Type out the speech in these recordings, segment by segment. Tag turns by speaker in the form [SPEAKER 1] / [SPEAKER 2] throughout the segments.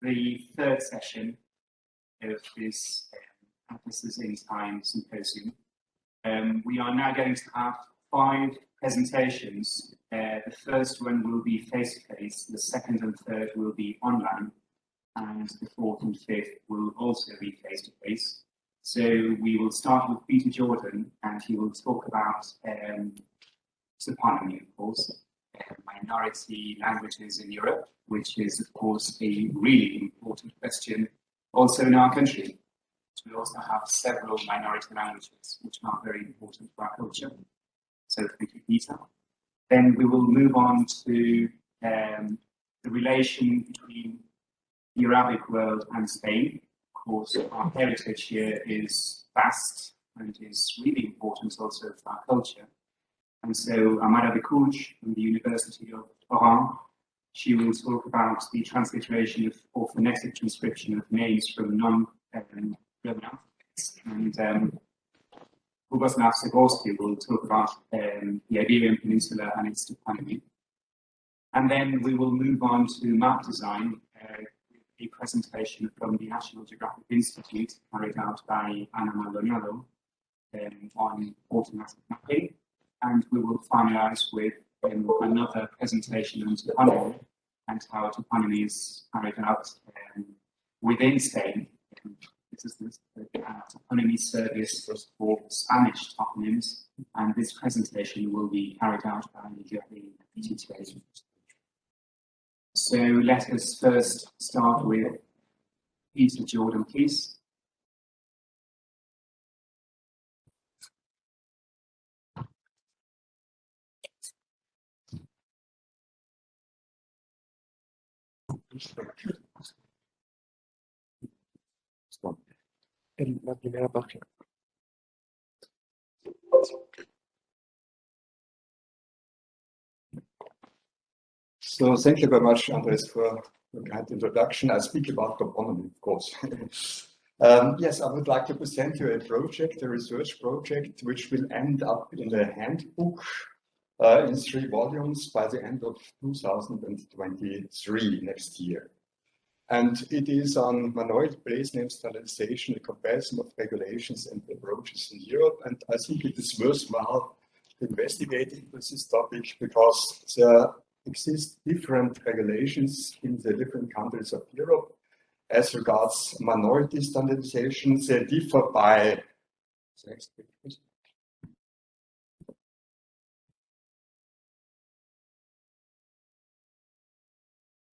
[SPEAKER 1] the third session of this Atlases in Time symposium. We are now going to have 5 presentations. The first one will be face-to-face, the second and third will be online, and the fourth and fifth will also be face-to-face. So we will start with Peter Jordan, and he will talk about toponymy, of course, minority languages in Europe, which is, of course, a really important question also in our country. We also have several minority languages which are very important for our culture. So thank you, Peter. Then we will move on to the relation between the Arabic world and Spain. Of course, our heritage here is vast and is really important also for our culture. And so Ammara Bekkouche from the University of Oran, she will talk about the transliteration of or phonetic transcription of names from non-Roman alphabets. And Bogusław Zagórski will talk about the Iberian Peninsula and its toponymy. And then we will move on to map design, a presentation from the National Geographic Institute carried out by Ana Maldonado on automatic mapping. And we will finalize with another presentation on toponymy and how toponymy is carried out within Spain. This is the toponymy service for Spanish toponyms, and this presentation will be carried out by Jordi. So let us first start with Peter Jordan, please.
[SPEAKER 2] La primera página. So thank you very much, Andrés, for the kind introduction. I speak about toponymy, of course. Yes, I would like to present you a project, a research project, which will end up in a handbook in 3 volumes by the end of 2023, next year. And it is on minority place name standardization, a comparison of regulations and approaches in Europe. And I think it is worthwhile investigating this topic because there exist different regulations in the different countries of Europe as regards minority standardization. They differ by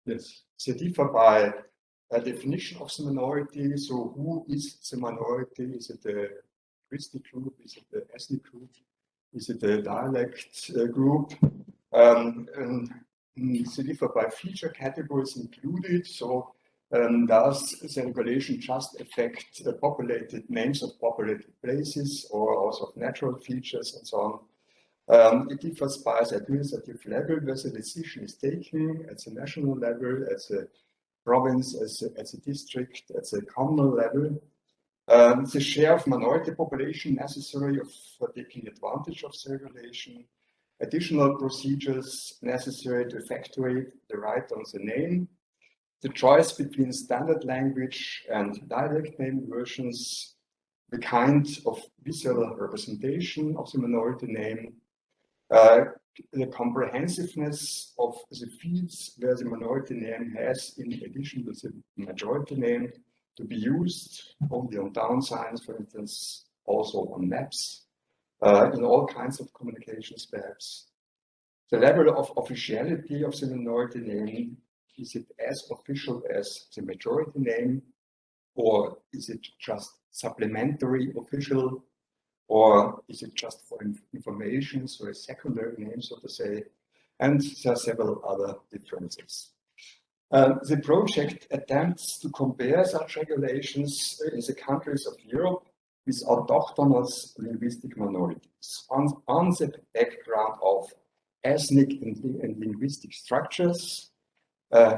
[SPEAKER 2] yes, they differ by a definition of the minority. So who is the minority? Is it a linguistic group? Is it an ethnic group? Is it a dialect group? And they differ by feature categories included. So does the regulation just affect populated names of populated places or also of natural features and so on? It differs by the administrative level where the decision is taken at the national level, at the province, as a district, at the communal level. The share of minority population necessary for taking advantage of the regulation, additional procedures necessary to effectuate the right on the name, the choice between standard language and dialect name versions, the kind of visual representation of the minority name, the comprehensiveness of the fields where the minority name has, in addition to the majority name, to be used only on town signs, for instance, also on maps, in all kinds of communications perhaps. The level of officiality of the minority name, is it as official as the majority name, or is it just supplementary official? Or is it just for information, so a secondary name, so to say? And there are several other differences. The project attempts to compare such regulations in the countries of Europe with autochthonous linguistic minorities on the background of ethnic and linguistic structures,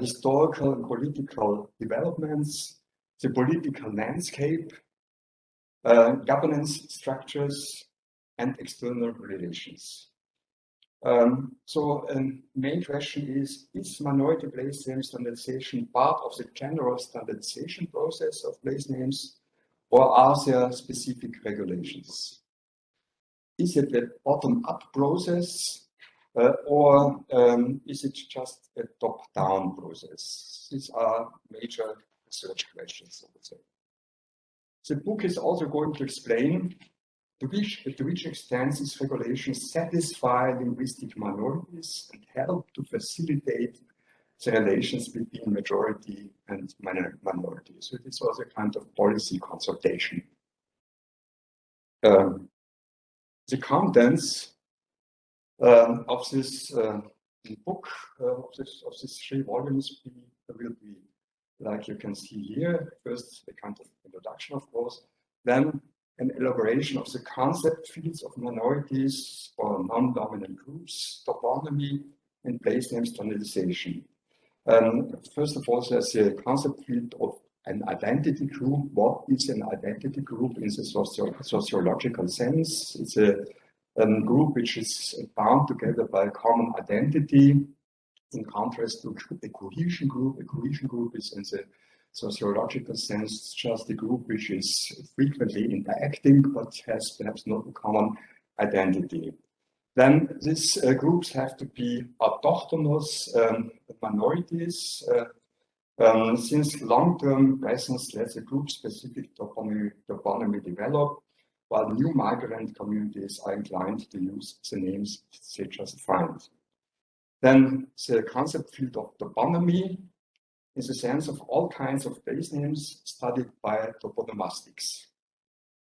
[SPEAKER 2] historical and political developments, the political landscape, governance structures, and external relations. Main question is minority place name standardization part of the general standardization process of place names, or are there specific regulations? Is it a bottom-up process, or is it just a top-down process? These are major research questions, I would say. The book is also going to explain to which extent these regulations satisfy linguistic minorities and help to facilitate the relations between majority and minority. So this was a kind of policy consultation. The contents of this book, of these 3 volumes, will be, like you can see here, first a kind of introduction, of course, then an elaboration of the concept fields of minorities or non-dominant groups, toponymy, and place name standardization. First of all, there's a concept field of an identity group. What is an identity group in the sociological sense? It's a group which is bound together by a common identity, in contrast to a cohesion group. A cohesion group is, in the sociological sense, just a group which is frequently interacting but has perhaps not a common identity. Then these groups have to be autochthonous minorities, since long-term presence lets a group-specific toponymy develop, while new migrant communities are inclined to use the names they just find. Then the concept field of toponymy is the sense of all kinds of place names studied by toponymastics.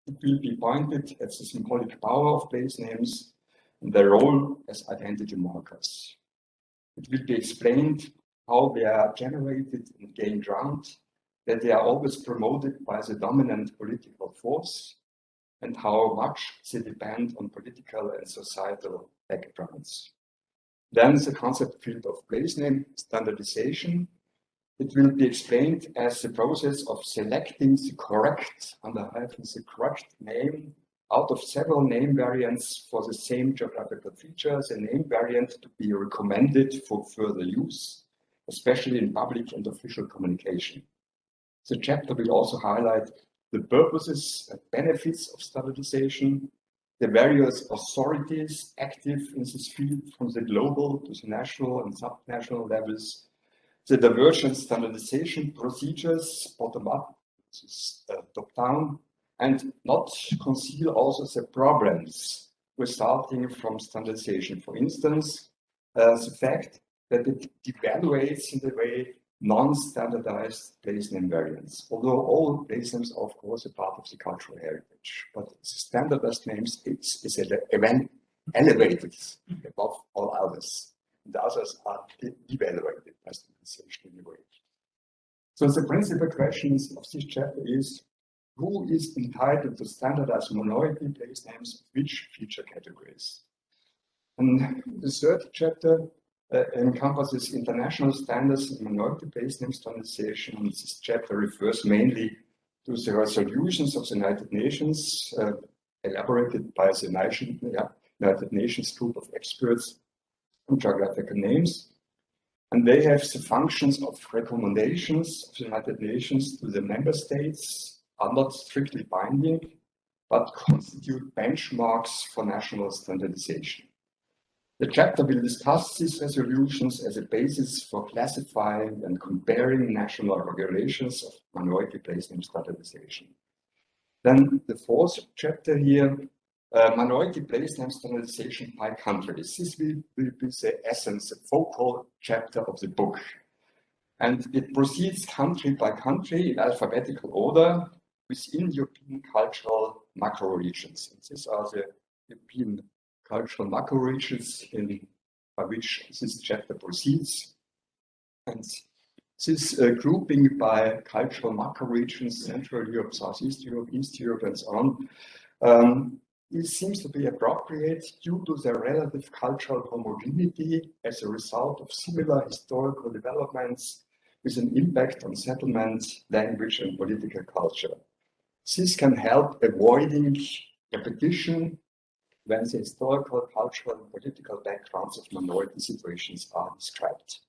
[SPEAKER 2] It will be pointed at the symbolic power of place names and their role as identity markers. It will be explained how they are generated and gain ground, that they are always promoted by the dominant political force, and how much they depend on political and societal backgrounds. Then the concept field of place name standardization. It will be explained as the process of selecting the correct, the correct name out of several name variants for the same geographical features, a name variant to be recommended for further use, especially in public and official communication. The chapter will also highlight the purposes and benefits of standardization, the various authorities active in this field from the global to the national and subnational levels, the divergent standardization procedures, bottom-up, top-down, and not conceal also the problems resulting from standardization. For instance, the fact that it devaluates in the way non-standardized place name variants, although all place names are of course a part of the cultural heritage, but the standardized names is an event elevated above all others. The others are devaluated by standardization in a way. So the principal questions of this chapter is, who is entitled to standardize minority place names, which feature categories? And the third chapter encompasses international standards in minority place name standardization. And this chapter refers mainly to the resolutions of the United Nations, elaborated by the United Nations group of experts on geographical names. And they have the functions of recommendations of the United Nations to the member states, are not strictly binding, but constitute benchmarks for national standardization. The chapter will discuss these resolutions as a basis for classifying and comparing national regulations of minority place name standardization. Then the fourth chapter here, minority place name standardization by countries. This will be the essence, the focal chapter of the book. And it proceeds country by country in alphabetical order within European cultural macro-regions. These are the European cultural macro-regions by which this chapter proceeds. And this grouping by cultural macro-regions, Central Europe, Southeast Europe, East Europe, and so on, it seems to be appropriate due to their relative cultural homogeneity as a result of similar historical developments with an impact on settlement, language, and political culture. This can help avoiding repetition when the historical, cultural, and political backgrounds of minority situations are described.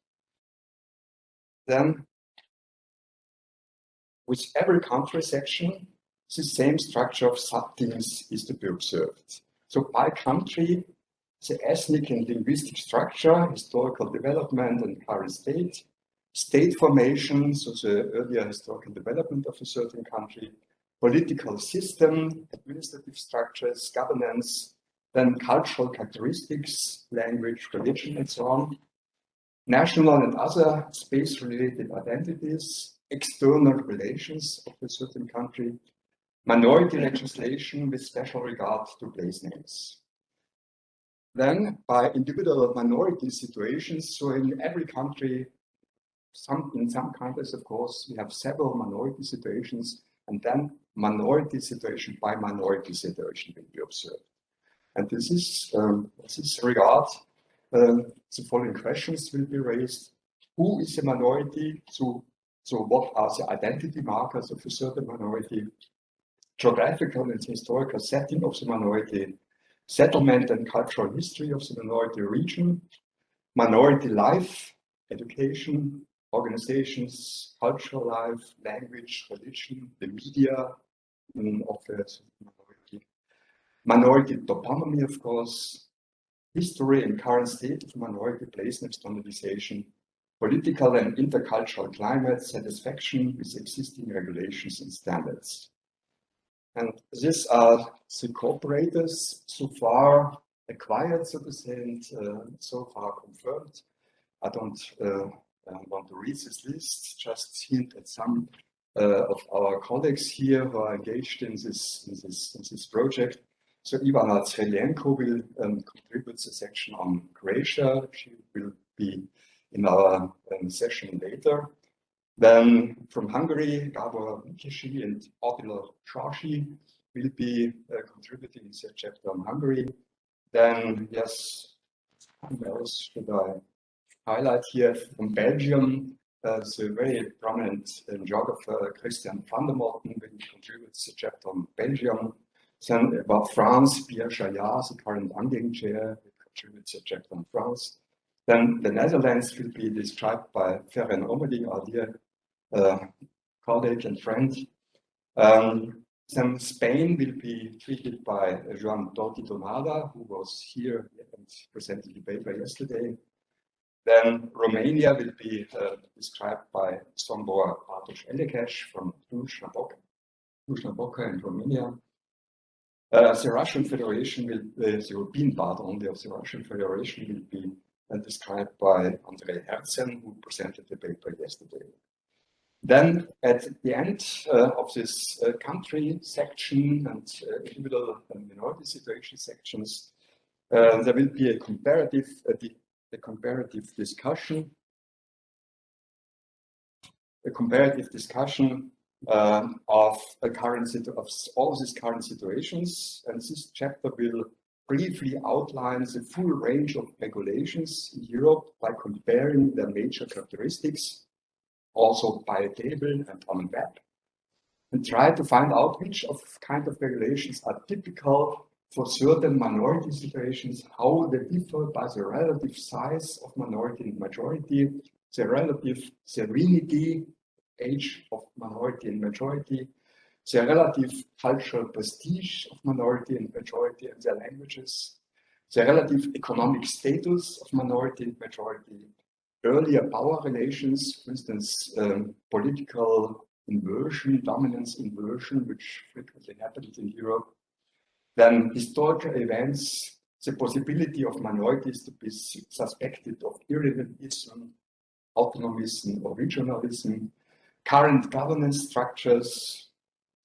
[SPEAKER 2] Then, with every country section, the same structure of subthemes is to be observed. So by country, the ethnic and linguistic structure, historical development and current state formation, so the earlier historical development of a certain country, political system, administrative structures, governance, then cultural characteristics, language, religion, and so on, national and other space-related identities, external relations of a certain country, minority legislation with special regard to place names. Then, by individual minority situations, so in every country, in some countries, of course, we have several minority situations, and then minority situation by minority situation will be observed. And this regard, the following questions will be raised. Who is a minority? So what are the identity markers of a certain minority? Geographical and historical setting of the minority, settlement and cultural history of the minority region, minority life, education, organizations, cultural life, language, religion, the media of the minority, minority toponymy, of course, history and current state of minority place and standardization, political and intercultural climate, satisfaction with existing regulations and standards. And these are the cooperators so far acquired, so to say, and so far confirmed. I don't want to read this list, just hint at some of our colleagues here who are engaged in this project. So Ivana Zrelenko will contribute the section on Croatia. She will be in our session later. Then from Hungary, Gábor Mikesi and Attila Sarsi will be contributing in the chapter on Hungary. Then, yes, what else should I highlight here? From Belgium, the very prominent geographer Christian van der Motten will contribute the chapter on Belgium. Then about France, Pierre Chaillard, the current Angling chair, will contribute the chapter on France. Then the Netherlands will be described by Ferenc Omedy, our dear colleague and friend. Then Spain will be treated by Joan Torti Donada, who was here and presented the paper yesterday. Then Romania will be described by Sombor Bartosz Elekesh from Cluj-Napoca in Romania. The Russian Federation will, the European part only of the Russian Federation will be described by Andrés Herzen, who presented the paper yesterday. Then at the end of this country section and individual and minority situation sections, there will be a comparative discussion of all these current situations, and this chapter will briefly outline the full range of regulations in Europe by comparing their major characteristics, also by a table and on a web, and try to find out which kind of regulations are typical for certain minority situations, how they differ by the relative size of minority and majority, the relative serenity, age of minority and majority, the relative cultural prestige of minority and majority and their languages, the relative economic status of minority and majority, earlier power relations, for instance, political inversion, dominance inversion, which frequently happened in Europe, then historical events, the possibility of minorities to be suspected of irreligivism, autonomism, or regionalism, current governance structures,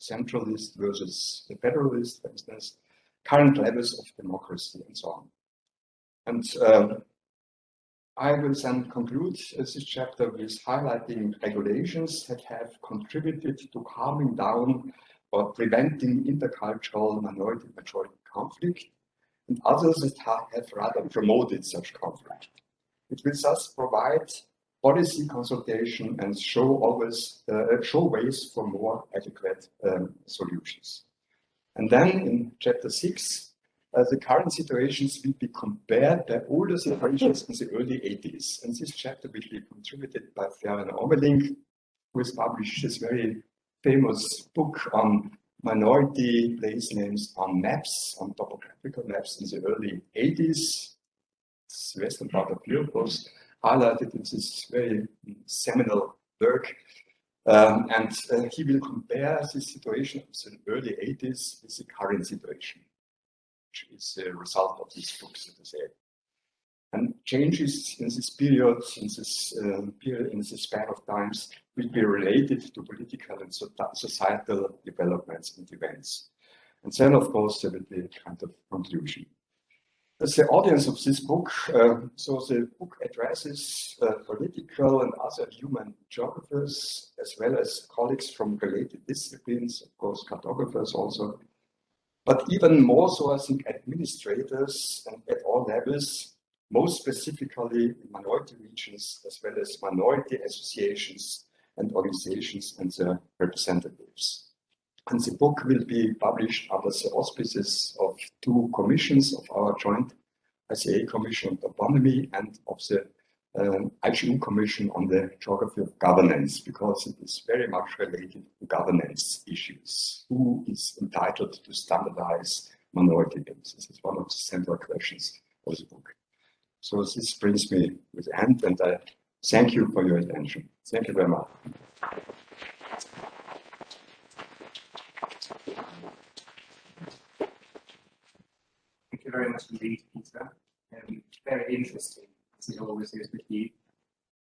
[SPEAKER 2] centralist versus the federalist, for instance, current levels of democracy, and so on. And I will then conclude this chapter with highlighting regulations that have contributed to calming down or preventing intercultural minority-majority conflict, and others that have rather promoted such conflict. It will thus provide policy consultation and show ways for more adequate solutions. And then in chapter 6, the current situations will be compared by older situations in the early 80s. And this chapter will be contributed by Florian Ormeling, who has published this very famous book on minority place names on maps, on topographical maps in the early 80s. The western part of Europe was highlighted in this very seminal work. He will compare the situation of the early 80s with the current situation, which is a result of this book, so to say. And changes in this period, in this span of times, will be related to political and societal developments and events. And then, of course, there will be a kind of conclusion. As the audience of this book, so the book addresses political and other human geographers, as well as colleagues from related disciplines, of course, cartographers also, but even more so, I think, administrators and at all levels, most specifically in minority regions, as well as minority associations and organizations and their representatives. And the book will be published under the auspices of two commissions of our joint ICA Commission on Toponymy and of the IGN Commission on the Geography of Governance, because it is very much related to governance issues. Who is entitled to standardize minority names? This is one of the central questions of the book. So this brings me to the end, and I thank you for your attention. Thank you very much.
[SPEAKER 1] Thank you very much indeed, Peter. Very interesting, as it always is with you.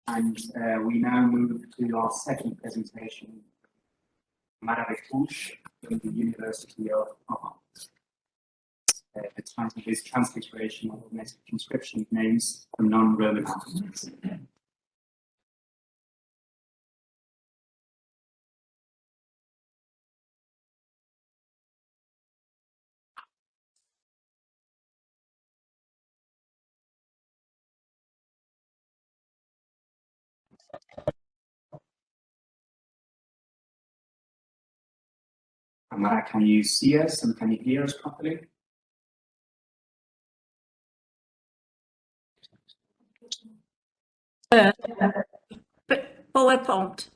[SPEAKER 1] And we now move to our second presentation, Ammara Bekkouche from the University of the title is Transliteration of Phonetic Transcription of Names from Non-Roman Alphabets. Ammara, can you see us and can you hear us properly?
[SPEAKER 3] PowerPoint.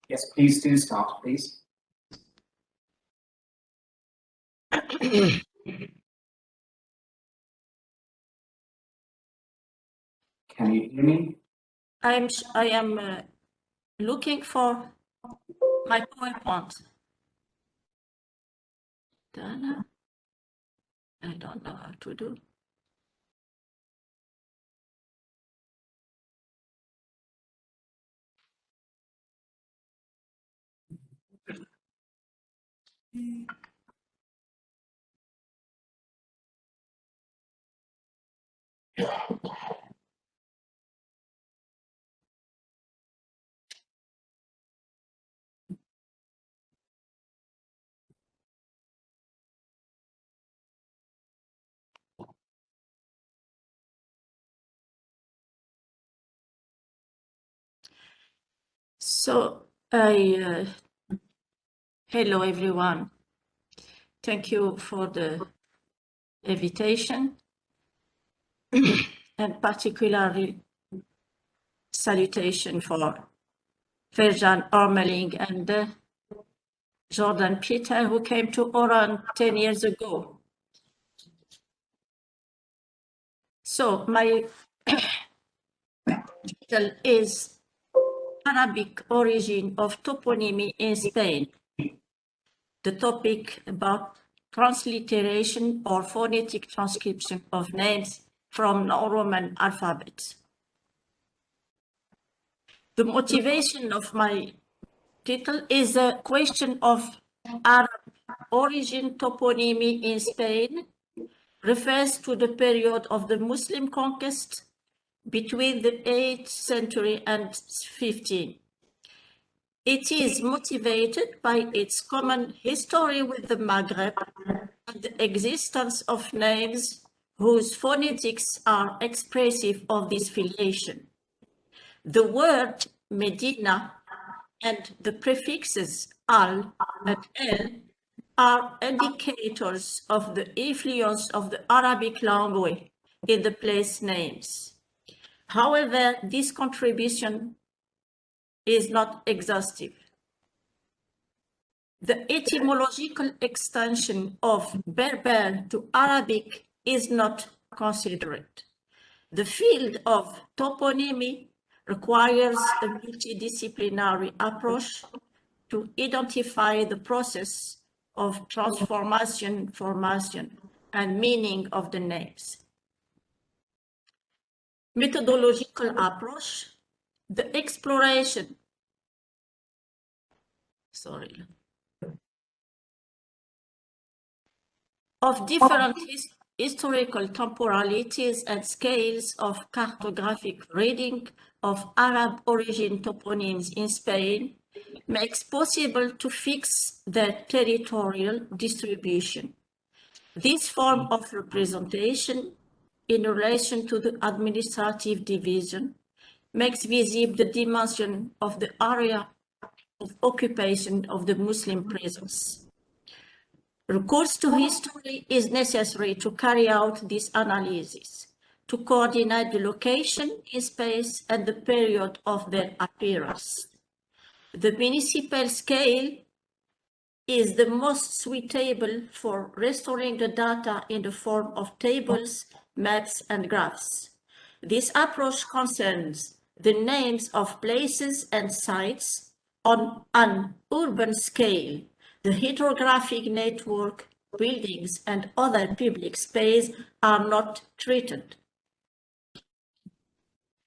[SPEAKER 1] Yes, please do start, please. Can you hear me?
[SPEAKER 3] I am looking for my PowerPoint. I don't know how to do. So hello everyone. Thank you for the invitation and particularly salutation for Florian Ormeling and Jordan Peter, who came to Oran 10 years ago. So my title is Arabic Origin of Toponymy in Spain. The topic about transliteration or phonetic transcription of names from non-Roman alphabets. The motivation of my title is a question of Arab origin toponymy in Spain, refers to the period of the Muslim conquest between the 8th century and 15th. It is motivated by its common history with the Maghreb and the existence of names whose phonetics are expressive of this filiation. The word Medina and the prefixes al and el are indicators of the influence of the Arabic language in the place names. However, this contribution is not exhaustive. The etymological extension of Berber to Arabic is not considered. The field of toponymy requires a multidisciplinary approach to identify the process of transformation, formation, and meaning of the names. Methodological approach, the exploration, of different historical temporalities and scales of cartographic reading of Arab origin toponyms in Spain makes possible to fix their territorial distribution. This form of representation in relation to the administrative division makes visible the dimension of the area of occupation of the Muslim presence. Recourse to history is necessary to carry out this analysis, to coordinate the location in space and the period of their appearance. The municipal scale is the most suitable for restoring the data in the form of tables, maps, and graphs. This approach concerns the names of places and sites on an urban scale. The hydrographic network, buildings, and other public space are not treated.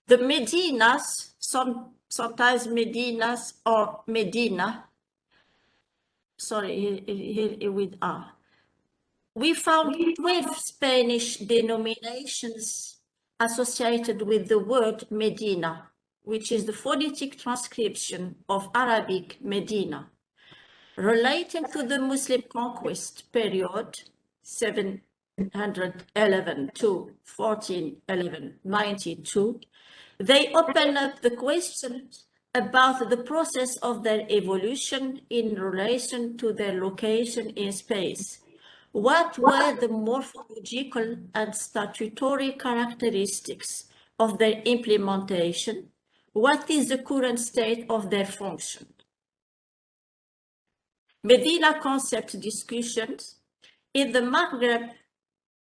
[SPEAKER 3] The Medinas, sometimes Medinas or Medina, here with R. We found 12 Spanish denominations associated with the word Medina, which is the phonetic transcription of Arabic Medina, relating to the Muslim conquest period, 711 to 1492. They open up the question about the process of their evolution in relation to their location in space. What were the morphological and statutory characteristics of their implementation? What is the current state of their function? Medina concept discussions. In the Maghreb,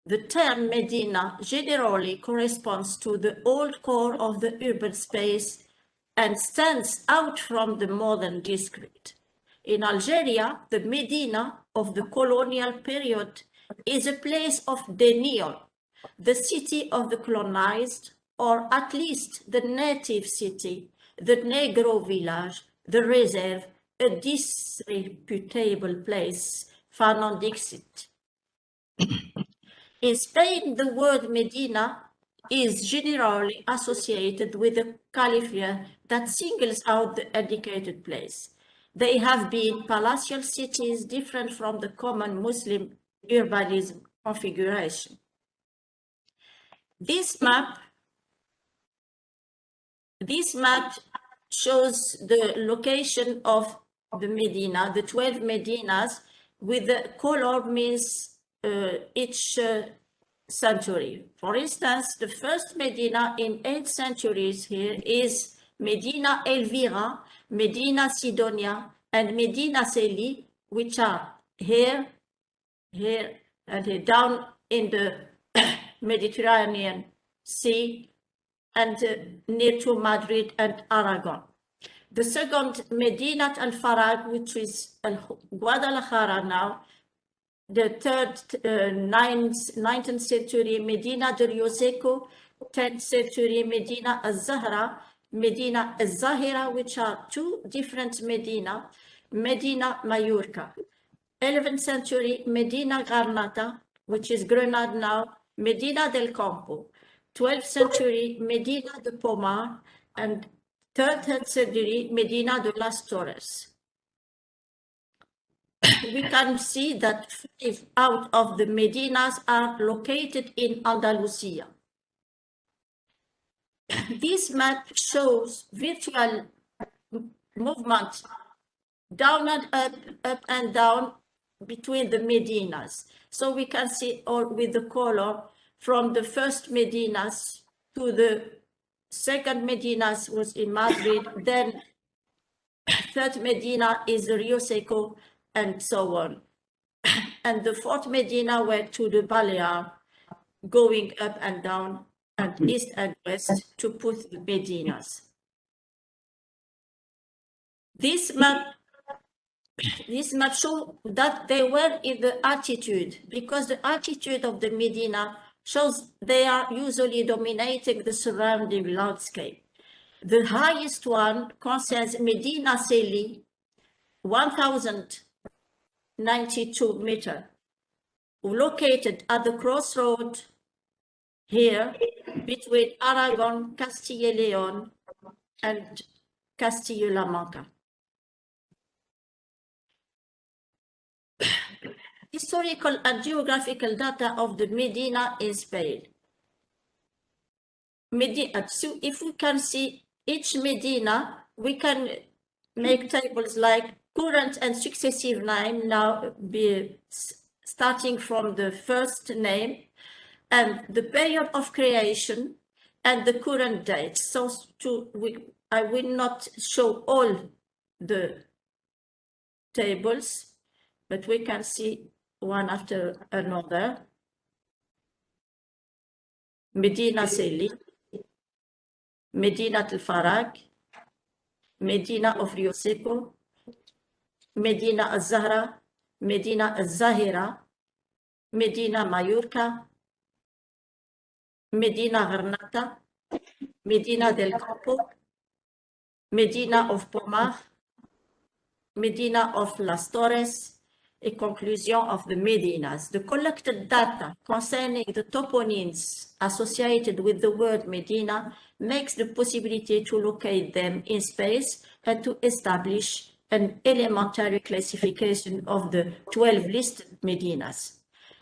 [SPEAKER 3] the term Medina generally corresponds to the old core of the urban space and stands out from the modern district. In Algeria, the Medina of the colonial period is a place of denial, the city of the colonized, or at least the native city, the Negro village, the reserve, a disreputable place, Fanon Dixit. In Spain, the word Medina is generally associated with a caliphate that singles out the indicated place. They have been palatial cities different from the common Muslim urbanism configuration. This map shows the location of the Medina, the 12 Medinas, with the color means each century. For instance, the first Medina in 8 centuries here is Medina Elvira, Medina Sidonia, and Medina Celi, which are here, and here, down in the Mediterranean Sea, and near to Madrid and Aragon. The second, Medinat al-Farag, which is Guadalajara now. The third, 19th century, Medina del Rioseco. 10th century, Medina al-Zahra, Medina al-Zahira, which are 2 different Medina, Medina Mallorca. 11th century, Medina Garnata, which is Grenada now, Medina del Campo. 12th century, Medina de Pomar, and 13th century, Medina de las Torres. We can see that 5 out of the Medinas are located in Andalusia. This map shows virtual movement down and up and down between the Medinas. So we can see all with the color from the first Medinas to the second Medinas was in Madrid, then third Medina is Rio Seco, and so on. And the fourth Medina went to the Balear, going up and down and east and west to put the Medinas. This map shows that they were in the altitude, because the altitude of the Medina shows they are usually dominating the surrounding landscape. The highest one concerns Medina Celi, 1,092 meters, located at the crossroad here between Aragon, Castilla y León, and Castilla-La Mancha. Historical and geographical data of the Medina in Spain. So if we can see each Medina, we can make tables like current and successive name, now starting from the first name, and the period of creation and the current date. So I will not show all the tables, but we can see one after another. Medina Celi, Medina al Farag, Medina of Rio Seco, Medina al-Zahra, Medina al-Zahira, Medina Mallorca, Medina Granada, Medina del Campo, Medina of Pomar, Medina of Las Torres, a conclusion of the Medinas. The collected data concerning the toponyms associated with the word Medina makes the possibility to locate them in space and to establish an elementary classification of the 12 listed Medinas.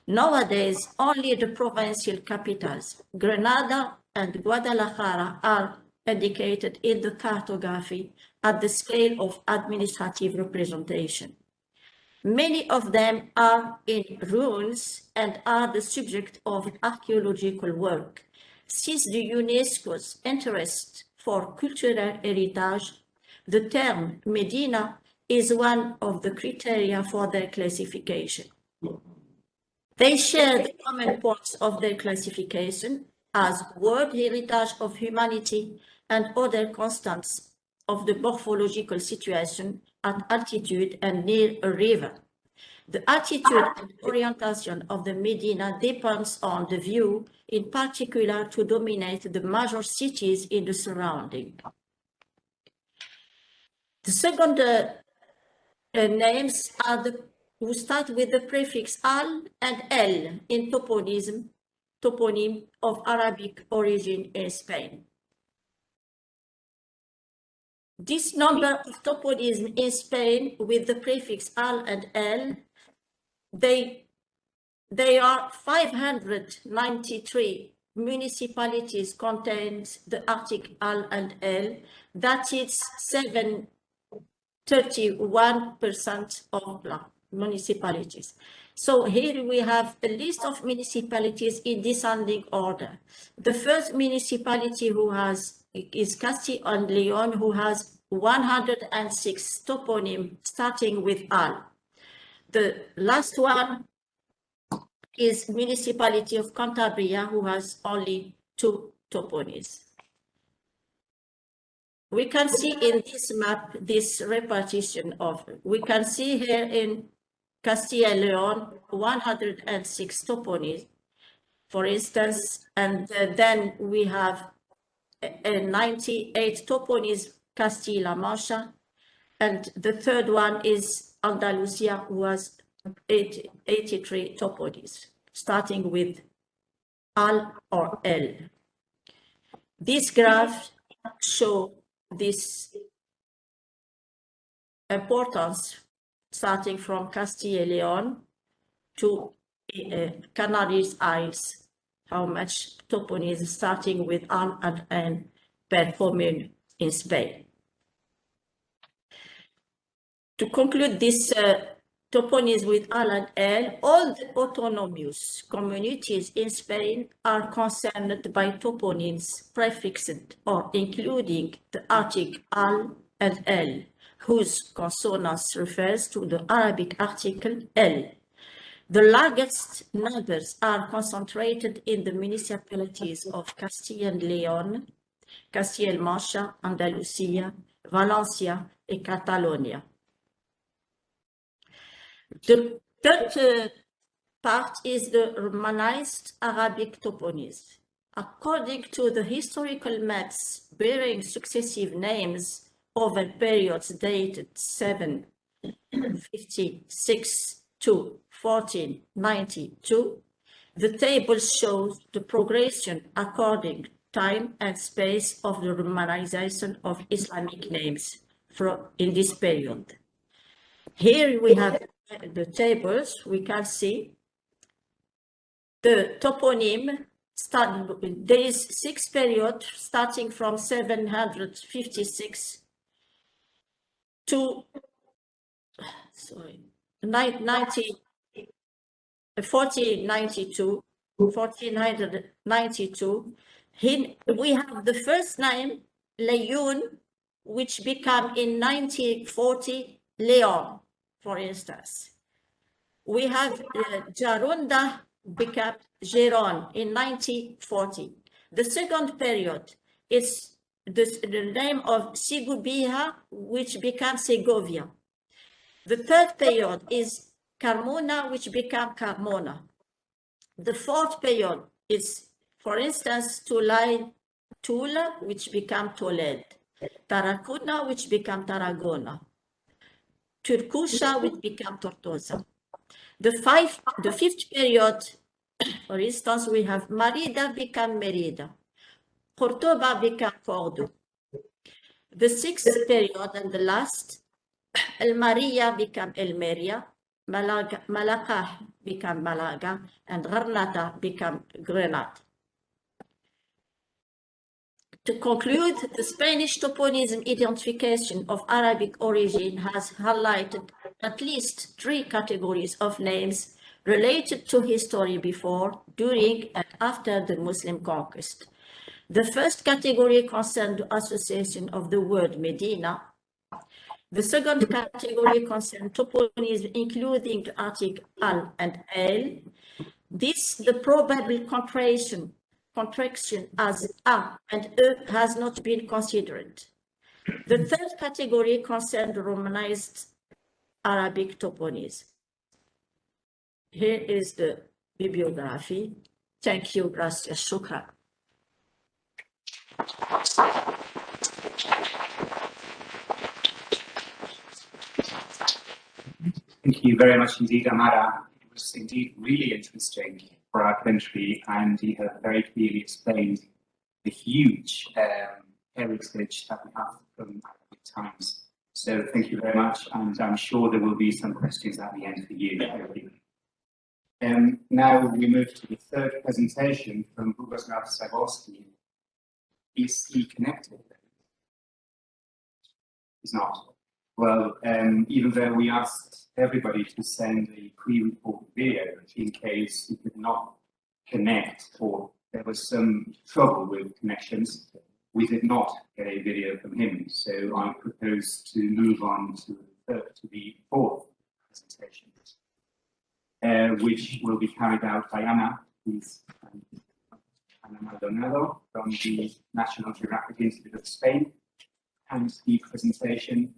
[SPEAKER 3] Nowadays, only the provincial capitals, Granada and Guadalajara, are indicated in the cartography at the scale of administrative representation. Many of them are in ruins and are the subject of archaeological work. Since the UNESCO's interest for cultural heritage, the term Medina is one of the criteria for their classification. They share the common points of their classification as world heritage of humanity and other constants of the morphological situation at altitude and near a river. The altitude and orientation of the Medina depends on the view, in particular to dominate the major cities in the surrounding. The second names are who start with the prefix al and el in toponym of Arabic origin in Spain. This number of toponyms in Spain with the prefix al and el, they are 593 municipalities contains the article al and el, that is 31% of municipalities. So here we have a list of municipalities in descending order. The first municipality is Castilla and León, who has 106 toponyms starting with al. The last one is municipality of Cantabria, who has only 2 toponyms. We can see in this map this repartition of, we can see here in Castilla y León 106 toponyms, for instance, and then we have 98 toponyms Castilla-La Mancha, and the third one is Andalusia, who has 83 toponyms, starting with al or el. This graph shows this importance starting from Castilla y León to Canaries Isles, how much toponyms starting with al and en per commune in Spain. To conclude this toponyms with al and el, all the autonomous communities in Spain are concerned by toponyms prefixed or including the article al and el, whose consonance refers to the Arabic article el. The largest numbers are concentrated in the municipalities of Castilla and Leon, Castilla-La Mancha, Andalusia, Valencia, and Catalonia. The third part is the Romanized Arabic toponyms. According to the historical maps bearing successive names over periods dated 756 to 1492, the table shows the progression according time and space of the Romanization of Islamic names in this period. Here we have the tables. We can see the toponym. There is 6 periods starting from 756 to 1492. We have the first name, Leon, which became in 1940 Leon, for instance. We have Jarunda became Giron in 1940. The second period is the name of Sigubija, which became Segovia. The third period is Carmona, which became Carmona. The fourth period is, for instance, Tula, which became Toledo. Tarragona, which became Tarragona. Turkusha, which became Tortosa. The fifth period, for instance, we have Merida became Merida. Cordoba became Cordo. The sixth period and the last, Almeria became Almeria, Malaga became Malaga, and Granada became Granada. To conclude, the Spanish toponym identification of Arabic origin has highlighted at least 3 categories of names related to history before, during, and after the Muslim conquest. The first category concerned the association of the word Medina. The second category concerned toponyms including the article al and el. The probable contraction as a and e has not been considered. The third category concerned Romanized Arabic toponyms. Here is the bibliography. Thank you, gracias, shukran.
[SPEAKER 1] Thank you very much indeed, Ammara. It was indeed really interesting for our country, and you have very clearly explained the huge heritage that we have from Arabic times. So thank you very much, and I'm sure there will be some questions at the end for you. Now we move to the third presentation from Bogusław Zagórski. Is he connected? He's not. Well, even though we asked everybody to send a pre-recorded video in case we could not connect or there was some trouble with connections, we did not get a video from him. So I propose to move on to the fourth presentation, which will be carried out by Ana, who's Ana Maldonado from the National Geographic Institute of Spain, and the presentation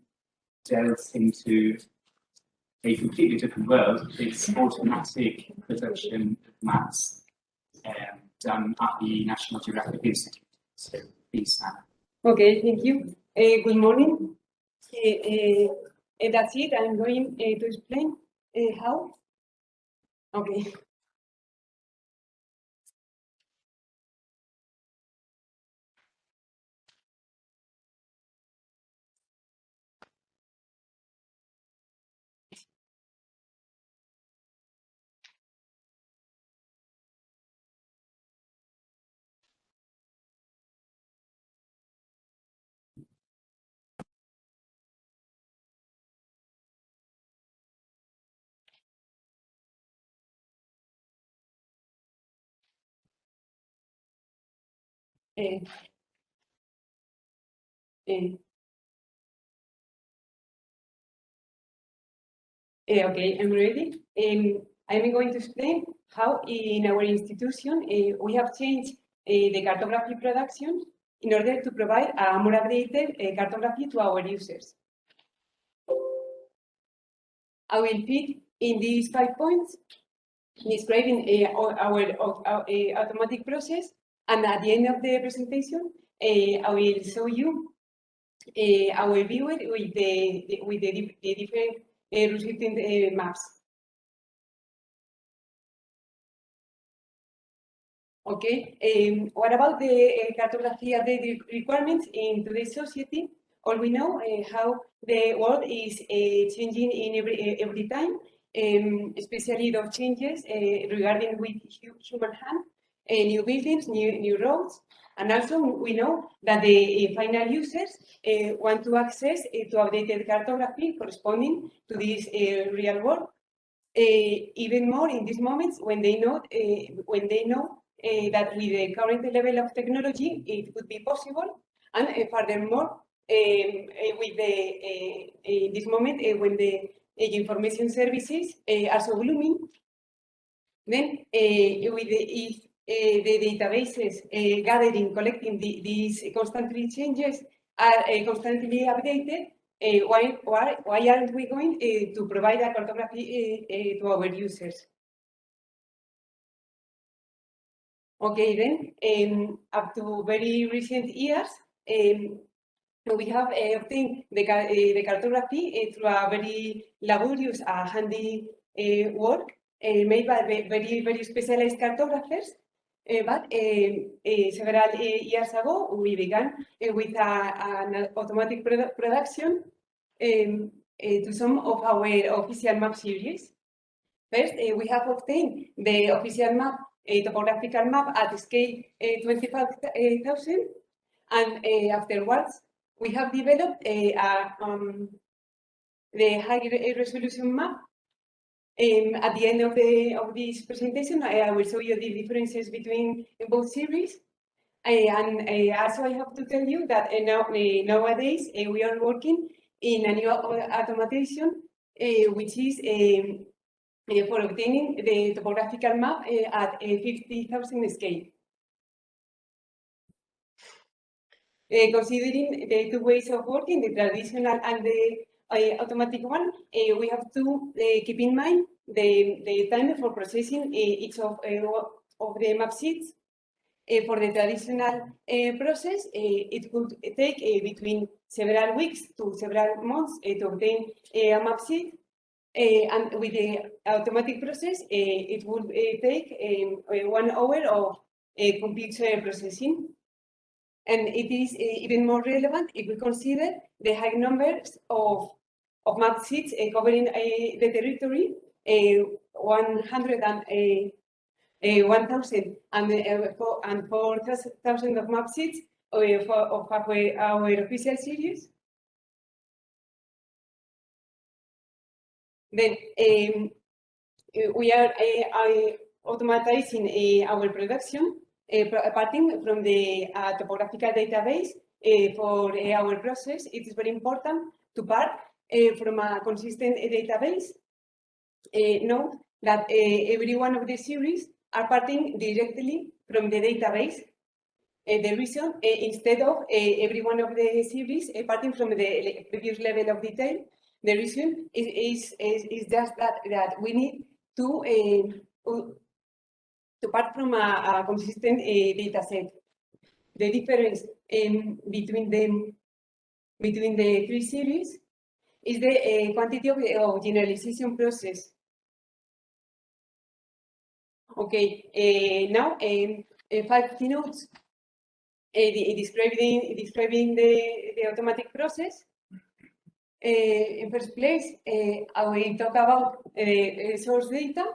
[SPEAKER 1] delves into a completely different world. It's automatic production of maps done at the National Geographic Institute. So please, Anna.
[SPEAKER 4] Okay, thank you. Good morning. That's it. I'm going to explain how. Okay. Okay, I'm ready. I'm going to explain how in our institution we have changed the cartography production in order to provide a more updated cartography to our users. I will feed in these 5 points describing our automatic process, and at the end of the presentation, I will show you our viewer with the different resulting maps. Okay, what about the cartography update requirements in today's society? All we know how the world is changing in every time, especially those changes regarding with human hand, new buildings, new roads, and also we know that the final users want to access to updated cartography corresponding to this real world. Even more in these moments when they know that with the current level of technology it would be possible, and furthermore with the in this moment when the information services are so gloomy, then with the databases gathering, collecting these constantly changes are constantly updated, why aren't we going to provide a cartography to our users? Okay, then up to very recent years, we have obtained the cartography through a very laborious, handy work made by very specialized cartographers. But several years ago, we began with an automatic production to some of our official map series. First, we have obtained the official map, a topographical map at scale 25,000, and afterwards, we have developed the high resolution map. At the end of this presentation, I will show you the differences between both series. And also I have to tell you that nowadays we are working in a new automation, which is for obtaining the topographical map at 50,000 scale. Considering the two ways of working, the traditional and the automatic one, we have to keep in mind the time for processing each of the map sheets. For the traditional process, it could take between several weeks to several months to obtain a map sheet. And with the automatic process, it would take 1 hour of computer processing. And it is even more relevant if we consider the high numbers of map sheets covering the territory, 1,000 and 4,000 of map sheets of our official series. Then we are automatizing our production, parting from the topographical database for our process. It is very important to part from a consistent database. Note that every one of the series are parting directly from the database. The reason, instead of every one of the series parting from the previous level of detail, the reason is just that we need to part from a consistent data set. The difference between the 3 series is the quantity of generalization process. Okay, now 5 keynotes describing the automatic process. In first place, I will talk about source data,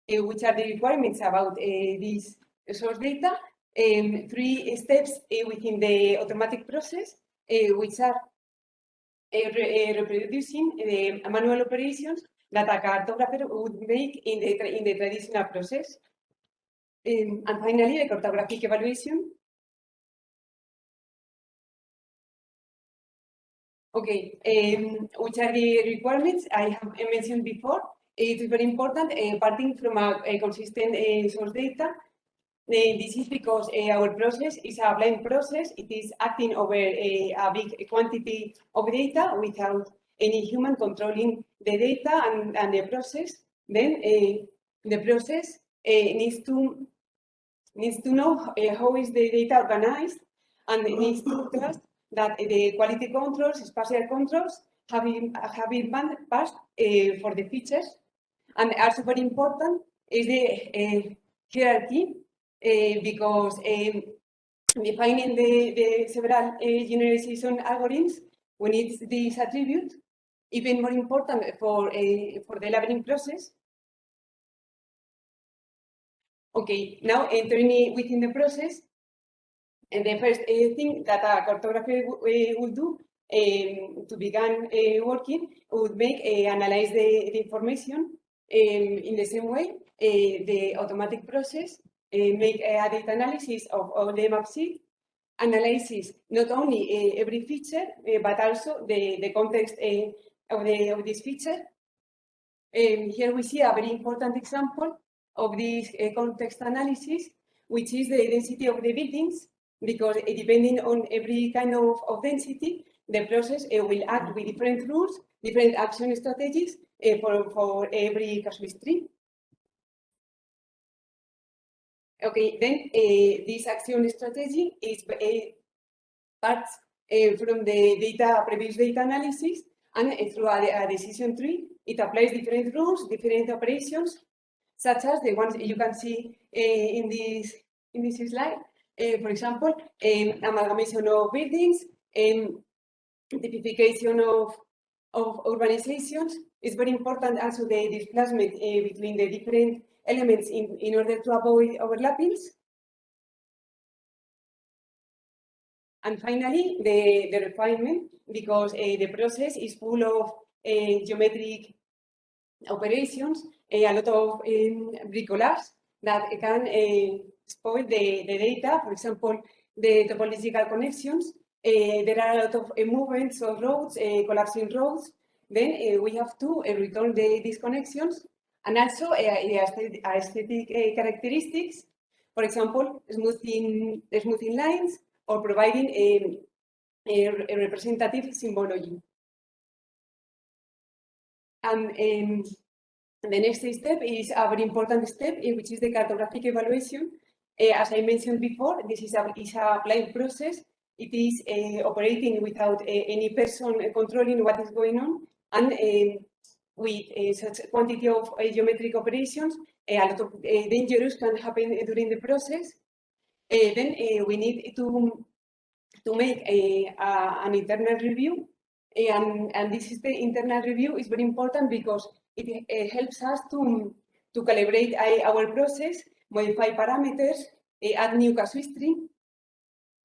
[SPEAKER 4] which are the requirements about this source data. 3 steps within the automatic process, which are reproducing the manual operations that a cartographer would make in the traditional process. And finally, the cartographic evaluation, Okay, which are the requirements I have mentioned before? It is very important, parting from a consistent source data. This is because our process is a blind process. It is acting over a big quantity of data without any human controlling the data and the process. Then the process needs to know how is the data organized, and it needs to trust that the quality controls, spatial controls have been passed for the features. And also very important is the hierarchy, because defining the several generalization algorithms, we need this attribute, even more important for the labeling process. Okay, now entering within the process, and the first thing that a cartographer would do to begin working would make analyze the information in the same way. The automatic process make a data analysis of all the map sheet, analyzes not only every feature but also the context of this feature. Here we see a very important example of this context analysis, which is the density of the buildings, because depending on every kind of density, the process will act with different rules, different action strategies for every casuistry. Okay, then this action strategy is parts from the previous data analysis, and through a decision tree, it applies different rules, different operations, such as the ones you can see in this slide. For example, amalgamation of buildings, typification of urbanizations. It's very important also the displacement between the different elements in order to avoid overlappings. And finally, the refinement, because the process is full of geometric operations, a lot of bricolage that can spoil the data. For example, the topological connections. There are a lot of movements of roads, collapsing roads. Then we have to return these connections, and also aesthetic characteristics. For example, smoothing lines or providing a representative symbology. And the next step is a very important step, which is the cartographic evaluation. As I mentioned before, this is a blind process. It is operating without any person controlling what is going on, and with such quantity of geometric operations, a lot of dangers can happen during the process. Then we need to make an internal review, and this is the internal review is very important because it helps us to calibrate our process, modify parameters, add new casuistry.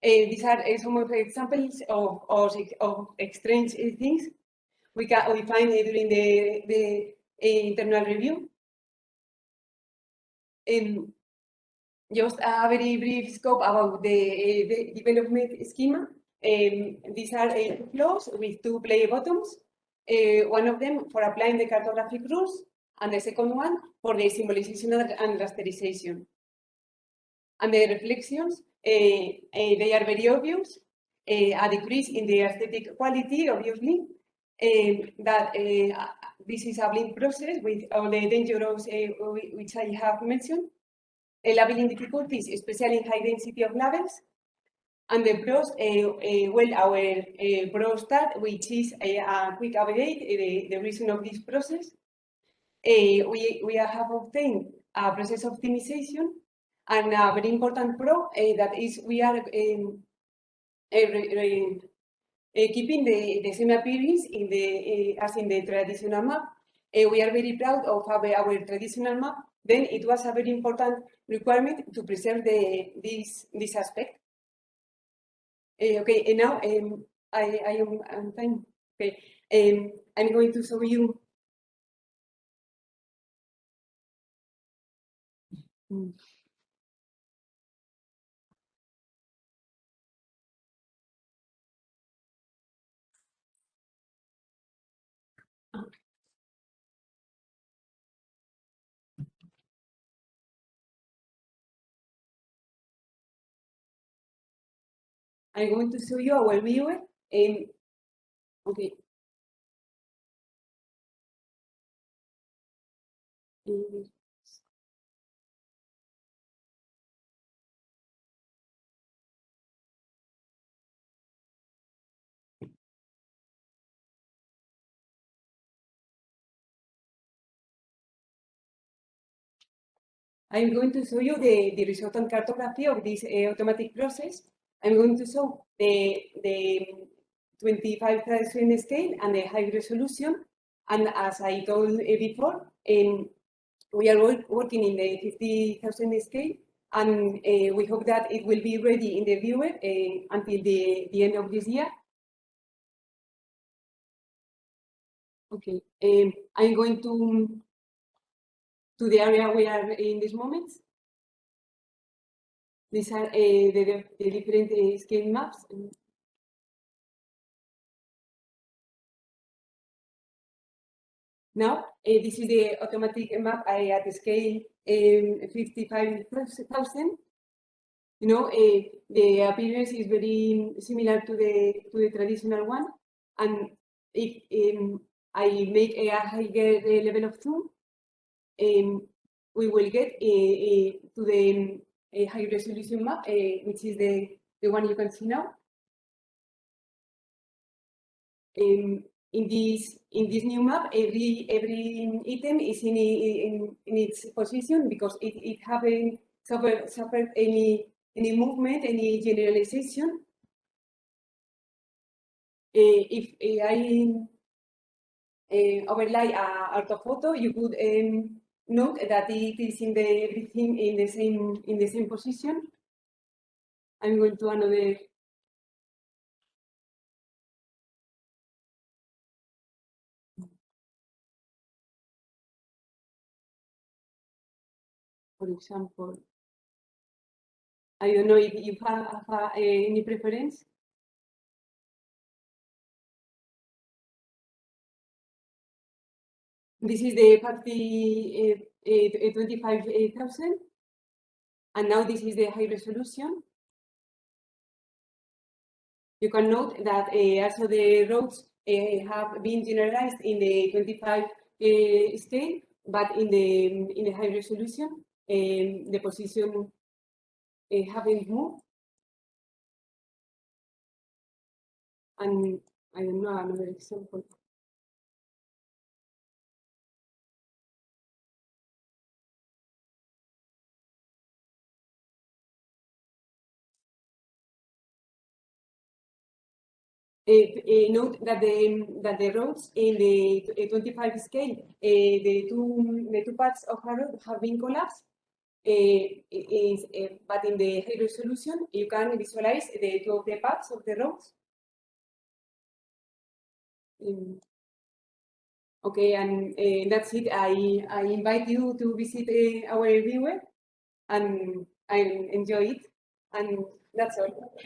[SPEAKER 4] These are some of the examples of strange things we find during the internal review. Just a very brief scope about the development schema. These are flows with two play buttons. One of them for applying the cartographic rules, and the second one for the symbolization and rasterization. And the reflections, they are very obvious. A decrease in the aesthetic quality, obviously. That this is a blind process with all the dangers which I have mentioned. Labeling difficulties, especially in high density of labels. And the pros, well, our pro start, which is a quick update, the reason of this process. We have obtained a process optimization, and a very important pro that is we are keeping the same appearance in as in the traditional map. We are very proud of our traditional map. Then it was a very important requirement to preserve this aspect. Okay, and now I am time. Okay, I'm going to show you. I'm going to show you our viewer. Okay. I'm going to show you the resultant cartography of this automatic process. I'm going to show the 25,000 scale and the high resolution. And as I told before, we are working in the 50,000 scale, and we hope that it will be ready in the viewer until the end of this year. Okay, I'm going to the area we are in this moment. These are the different scale maps. Now, this is the automatic map at the scale 55,000. You know, the appearance is very similar to the traditional one, and if I make a higher level of zoom, we will get to the high resolution map, which is the one you can see now. In this new map, every item is in its position because it haven't suffered any movement, any generalization. If I overlay a orthophoto, you could note that it is everything in the same position. I'm going to another. For example, I don't know if you have any preference. This is the 25,000, and now this is the high resolution. You can note that also the roads have been generalized in the 25 scale, but in the high resolution, the position haven't moved. And I don't know another example. Note that the roads in the 25 scale, the two parts of a road have been collapsed. But in the high resolution, you can visualize the two of the parts of the roads. Okay, and that's it. I invite you to visit our viewer and enjoy it. And that's all.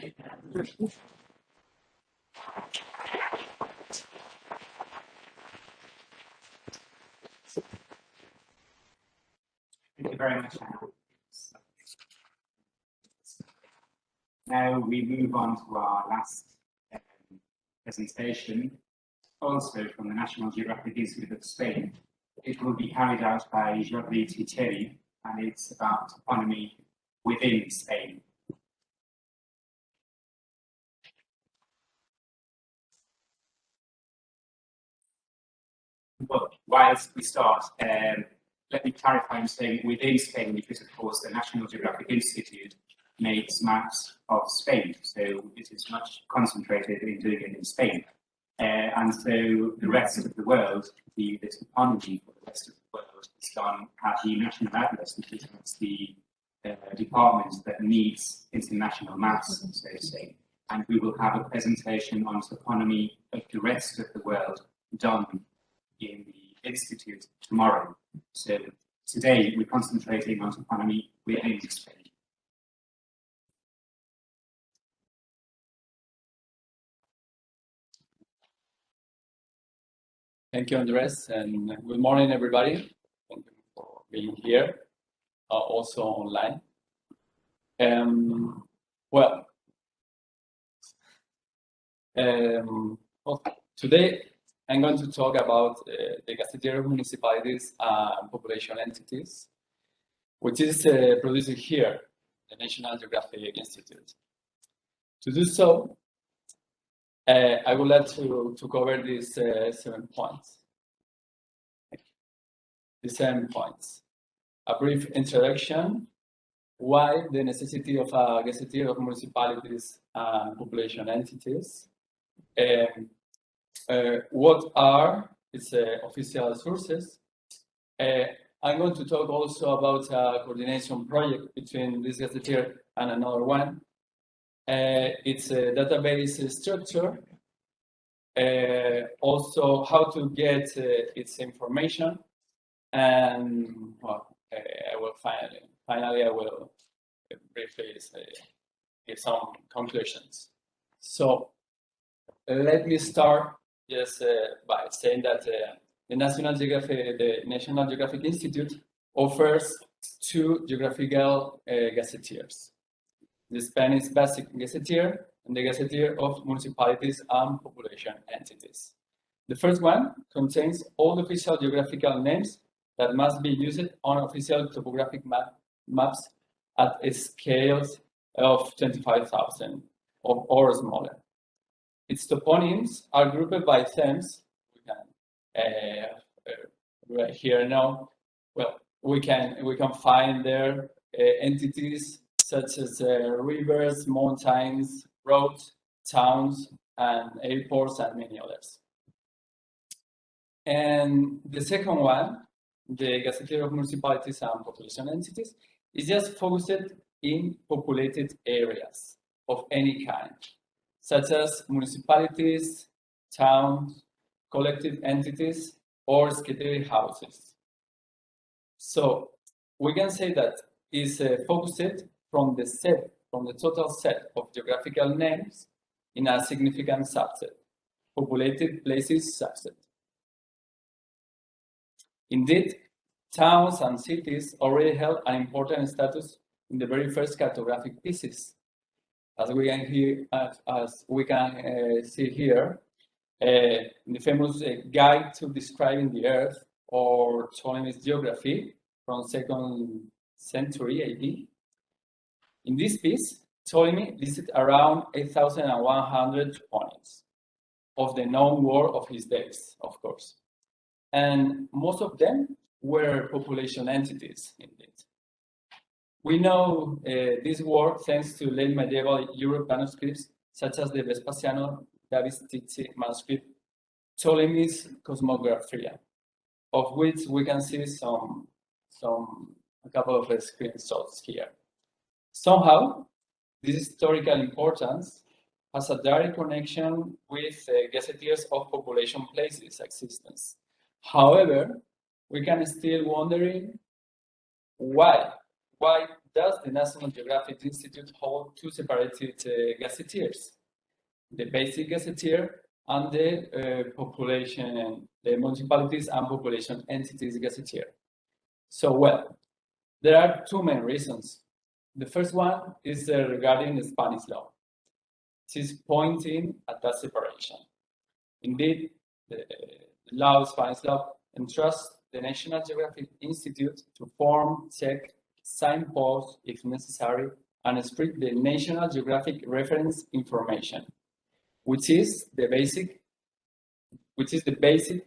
[SPEAKER 1] Thank you very much, Anna. Now we move on to our last presentation, also from the National Geographic Institute of Spain. It will be carried out by Jordi Chicheri, and it's about toponymy within Spain. Well, whilst we start, let me clarify I'm saying within Spain because, of course, the National Geographic Institute makes maps of Spain, so it is much concentrated in doing it in Spain. And so the rest of the world, the toponymy for the rest of the world is done at the National Atlas, which is the department that needs international maps, so to say. And we will have a presentation on toponymy of the rest of the world done in the Institute tomorrow. So today we're concentrating on toponymy within Spain.
[SPEAKER 5] Thank you, Andrés, and good morning, everybody. Thank you for being here, also online. Well, today I'm going to talk about the Gazetteer of Municipalities and Population Entities, which is produced here, the National Geographic Institute. To do so, I would like to cover these 7 points. The 7 points. A brief introduction, why the necessity of a Gazetteer of Municipalities and Population Entities, what are its official sources. I'm going to talk also about a coordination project between this Gazetteer and another one. It's a database structure, also how to get its information, and well, I will finally I will briefly give some conclusions. So let me start just by saying that the National Geographic Institute offers 2 geographical gazetteers: the Spanish Basic Gazetteer and the Gazetteer of Municipalities and Population Entities. The first one contains all the official geographical names that must be used on official topographic maps at scales of 25,000 or smaller. Its toponyms are grouped by themes. We can right here now. Well, we can find there entities such as rivers, mountains, roads, towns, and airports, and many others. And the second one, the Gazetteer of Municipalities and Population Entities, is just focused in populated areas of any kind, such as municipalities, towns, collective entities, or scattered houses. So we can say that is focused from the total set of geographical names in a significant subset, populated places subset. Indeed, towns and cities already held an important status in the very first cartographic pieces. As we can see here, the famous Guide to Describing the Earth, or Ptolemy's Geography, from 2nd century AD. In this piece, Ptolemy listed around 8,100 toponyms of the known world of his days, of course. And most of them were population entities, indeed. We know this work thanks to late medieval Europe manuscripts, such as the Vespasiano Davis-Tizzi manuscript, Ptolemy's Cosmographia, of which we can see a couple of screenshots here. Somehow, this historical importance has a direct connection with gazetteers of population places existence. However, we can still wondering why does the National Geographic Institute hold 2 separated gazetteers, the Basic Gazetteer and the Municipalities and Population Entities Gazetteer? So, well, there are 2 main reasons. The first one is regarding the Spanish law. It is pointing at that separation. Indeed, the Spanish law entrusts the National Geographic Institute to form, check, signpost if necessary, and spread the National Geographic reference information, which is the basic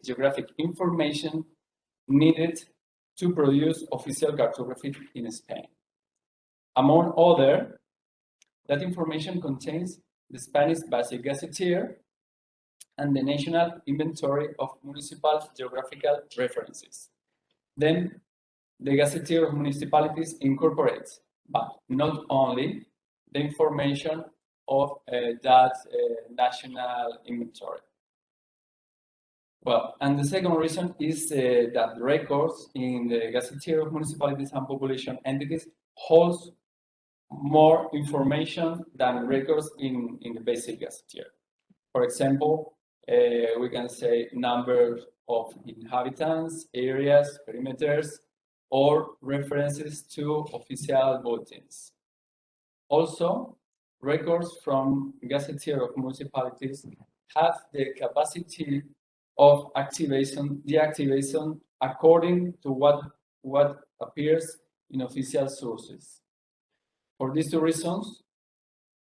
[SPEAKER 5] geographic information needed to produce official cartography in Spain. Among other, that information contains the Spanish Basic Gazetteer and the National Inventory of Municipal Geographical References. Then, the Gazetteer of Municipalities incorporates, but not only, the information of that national inventory. Well, and the second reason is that records in the Gazetteer of Municipalities and Population Entities holds more information than records in the Basic Gazetteer. For example, we can say number of inhabitants, areas, perimeters, or references to official bulletins. Also, records from Gazetteer of Municipalities have the capacity of deactivation according to what appears in official sources. For these two reasons,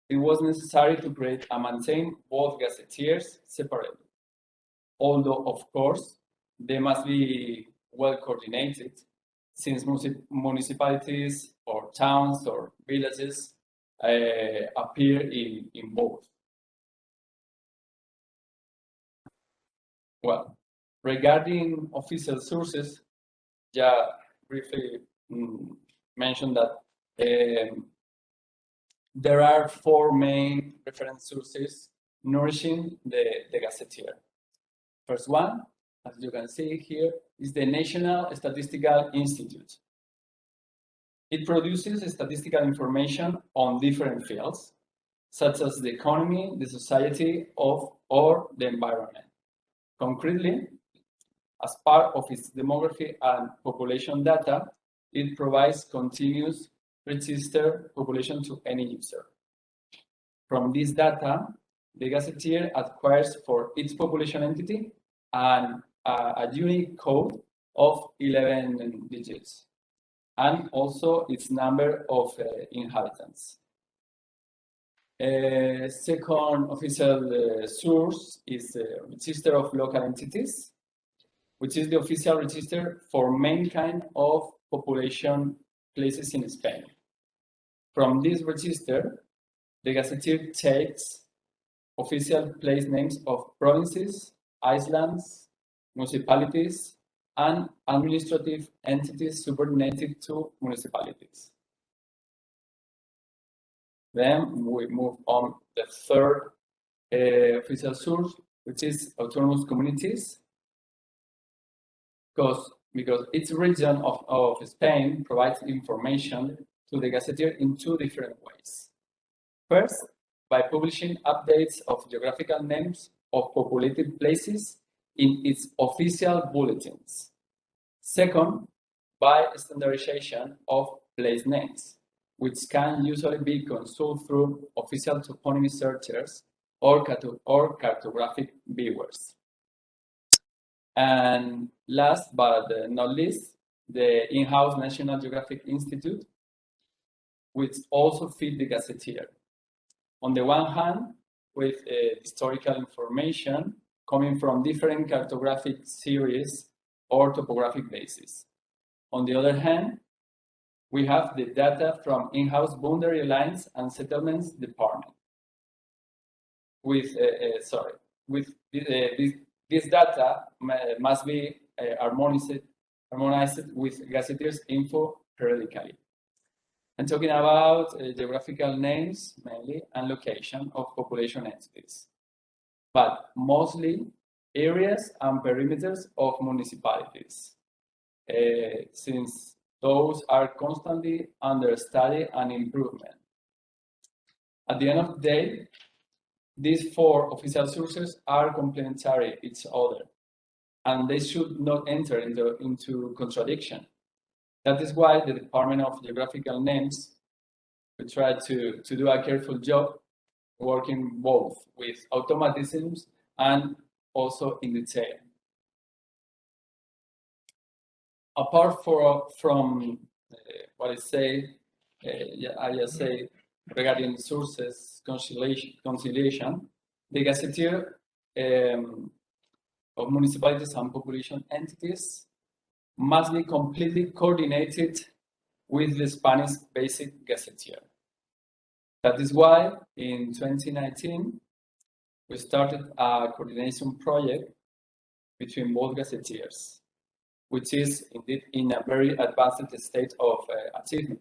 [SPEAKER 5] it was necessary to create and maintain both gazetteers separately. Although, of course, they must be well coordinated, since municipalities or towns or villages appear in both. Well, regarding official sources, yeah, briefly mentioned that there are four main reference sources nourishing the Gazetteer. First one, as you can see here, is the National Statistical Institute. It produces statistical information on different fields, such as the economy, the society, or the environment. Concretely, as part of its demography and population data, it provides continuous register population to any user. From this data, the Gazetteer acquires for each population entity a unique code of 11 digits, and also its number of inhabitants. Second official source is the Register of Local Entities, which is the official register for main kind of population places in Spain. From this register, the Gazetteer takes official place names of provinces, islands, municipalities, and administrative entities subordinated to municipalities. Then we move on to the third official source, which is autonomous communities, because each region of Spain provides information to the Gazetteer in two different ways. First, by publishing updates of geographical names of populated places in its official bulletins. Second, by standardization of place names, which can usually be consulted through official toponymy searchers or cartographic viewers. And last but not least, the in-house National Geographic Institute, which also feed the Gazetteer. On the one hand, with historical information coming from different cartographic series or topographic bases. On the other hand, we have the data from in-house boundary lines and settlements department. With this data must be harmonized with Gazetteer's info periodically. I'm talking about geographical names mainly and location of population entities, but mostly areas and perimeters of municipalities, since those are constantly under study and improvement. At the end of the day, these four official sources are complementary each other, and they should not enter into contradiction. That is why the Department of Geographical Names will try to do a careful job working both with automatisms and also in detail. Apart from what I just say regarding sources conciliation, the Gazetteer of municipalities and population entities must be completely coordinated with the Spanish basic Gazetteer. That is why in 2019, we started a coordination project between both Gazetteers, which is indeed in a very advanced state of achievement.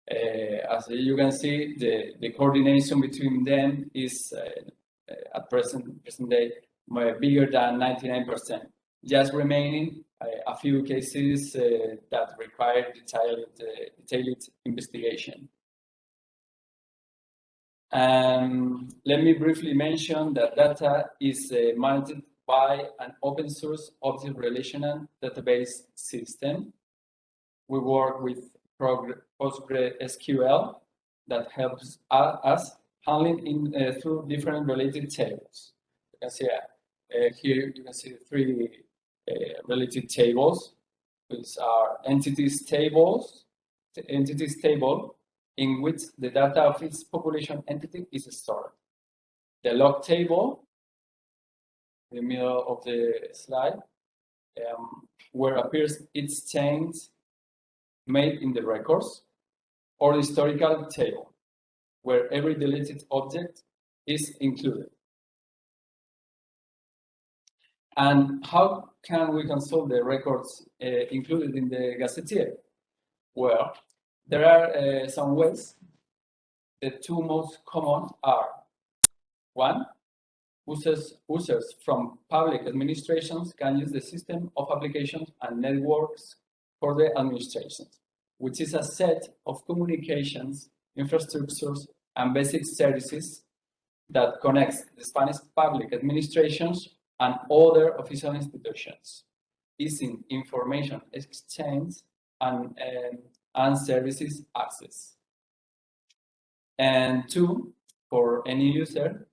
[SPEAKER 5] As you can see, the coordination between them is at present day bigger than 99%, just remaining a few cases that require detailed investigation. Let me briefly mention that data is managed by an open source object relational database system. We work with PostgreSQL that helps us handling through different related tables. You can see here you can see 3 related tables, which are entities table, in which the data of its population entity is stored. The log table, in the middle of the slide, where appears its change made in the records, or the historical table, where every deleted object is included. And how can we consult the records included in the Gazetteer? Well, there are some ways. The 2 most common are: 1, users from public administrations can use the system of applications and networks for the administrations, which is a set of communications, infrastructures, and basic services that connects the Spanish public administrations and other official institutions, easing information exchange and services access. And 2, for any user,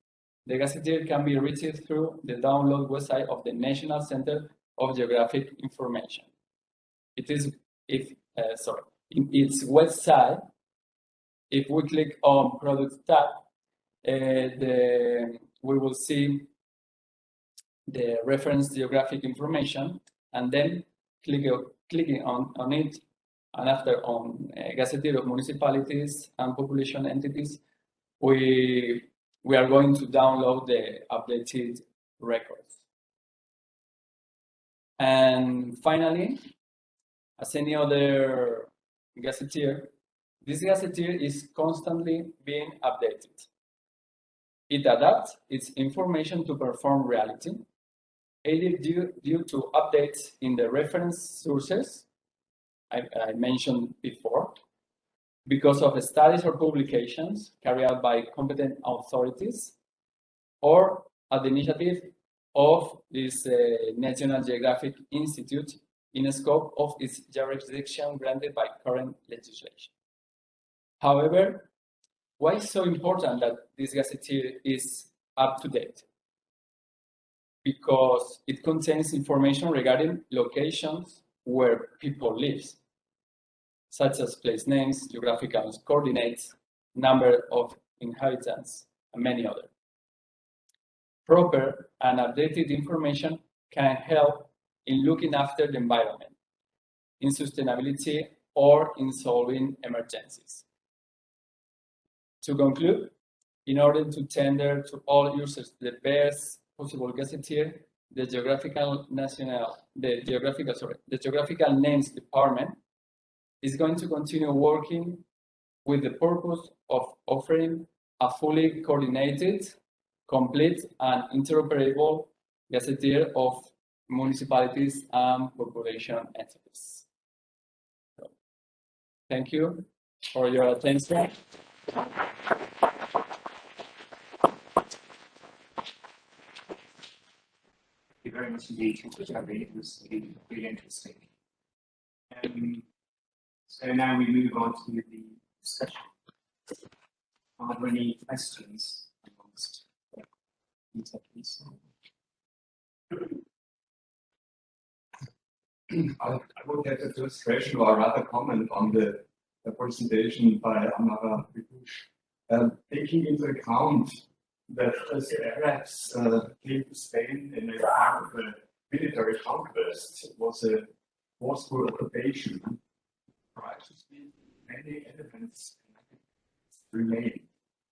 [SPEAKER 5] the Gazetteer can be reached through the download website of the National Center of Geographic Information. In its website, if we click on Product tab, we will see the reference geographic information, and then clicking on it, and after on Gazetteer of Municipalities and Population Entities, we are going to download the updated records. And finally, as any other Gazetteer, this Gazetteer is constantly being updated. It adapts its information to perform reality, either due to updates in the reference sources I mentioned before, because of studies or publications carried out by competent authorities, or at the initiative of this National Geographic Institute in the scope of its jurisdiction granted by current legislation. However, why is it so important that this Gazetteer is up to date? Because it contains information regarding locations where people live, such as place names, geographical coordinates, number of inhabitants, and many others. Proper and updated information can help in looking after the environment, in sustainability, or in solving emergencies. To conclude, in order to tender to all users the best possible Gazetteer, the Geographical Names Department is going to continue working with the purpose of offering a fully coordinated, complete, and interoperable Gazetteer of municipalities and population entities. So, thank you for your attention.
[SPEAKER 1] Thank you very much indeed, Jordi. It was really interesting. So now we move on to the discussion. Are there any questions amongst the attendees?
[SPEAKER 2] I would have a first question or rather comment on the presentation by Ammara Bekkouche. Taking into account that the Arabs came to Spain in a kind of a military conquest, it was a forceful occupation. Righteously, many elements remain.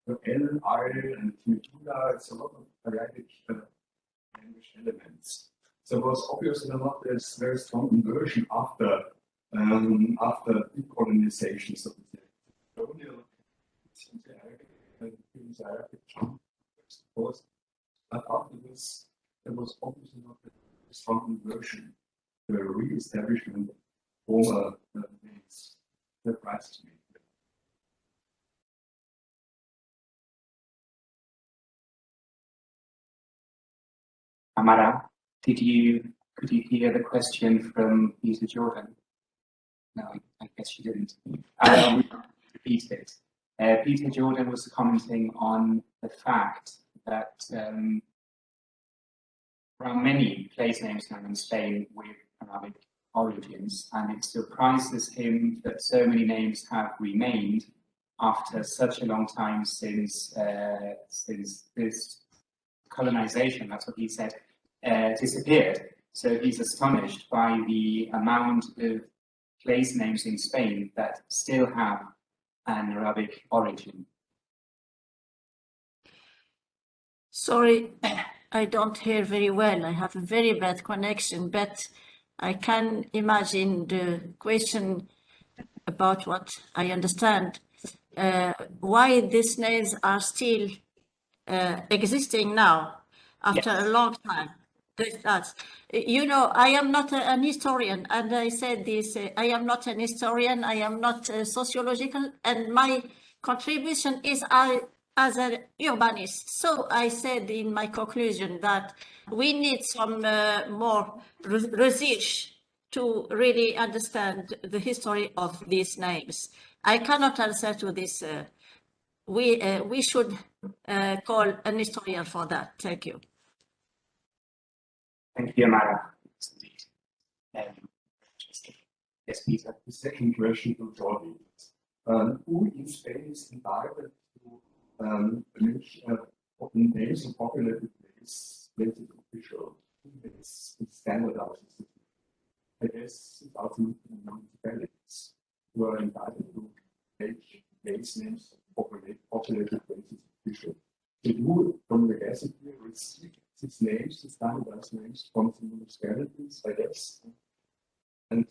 [SPEAKER 2] So El, Ari, and Timetible, it's a lot of Arabic language elements. So it was obviously not this very strong inversion after decolonization, so to say. Colonial Arabic of course, but after this, there was obviously not a strong inversion, the re-establishment of former names. Surprised me.
[SPEAKER 1] Ammara, could you hear the question from Peter Jordan? No, I guess you didn't. Repeat it. Peter Jordan was commenting on the fact that there are many place names now in Spain with Arabic origins, and it surprises him that so many names have remained after such a long time since this colonization, that's what he said, disappeared. So he's astonished by the amount of place names in Spain that still have an Arabic origin.
[SPEAKER 3] Sorry, I don't hear very well. I have a very bad connection, but I can imagine the question about what I understand. Why these names are still existing now after a long time. You know, I am not an historian, and I said this, I am not an historian, I am not sociological, and my contribution is as an urbanist. So I said in my conclusion that we need some more research to really understand the history of these names. I cannot answer to this. We should call an historian for that. Thank you.
[SPEAKER 1] Thank you, Ammara. Yes, Peter.
[SPEAKER 2] The second question to Jordi. Who in Spain is entitled to mention names of populated place, places official? It's standardized. I guess about the municipalities who are entitled to make place names of populated places official. Did you from the Gazetteer receive these names, the standardized names from the municipalities, I guess, and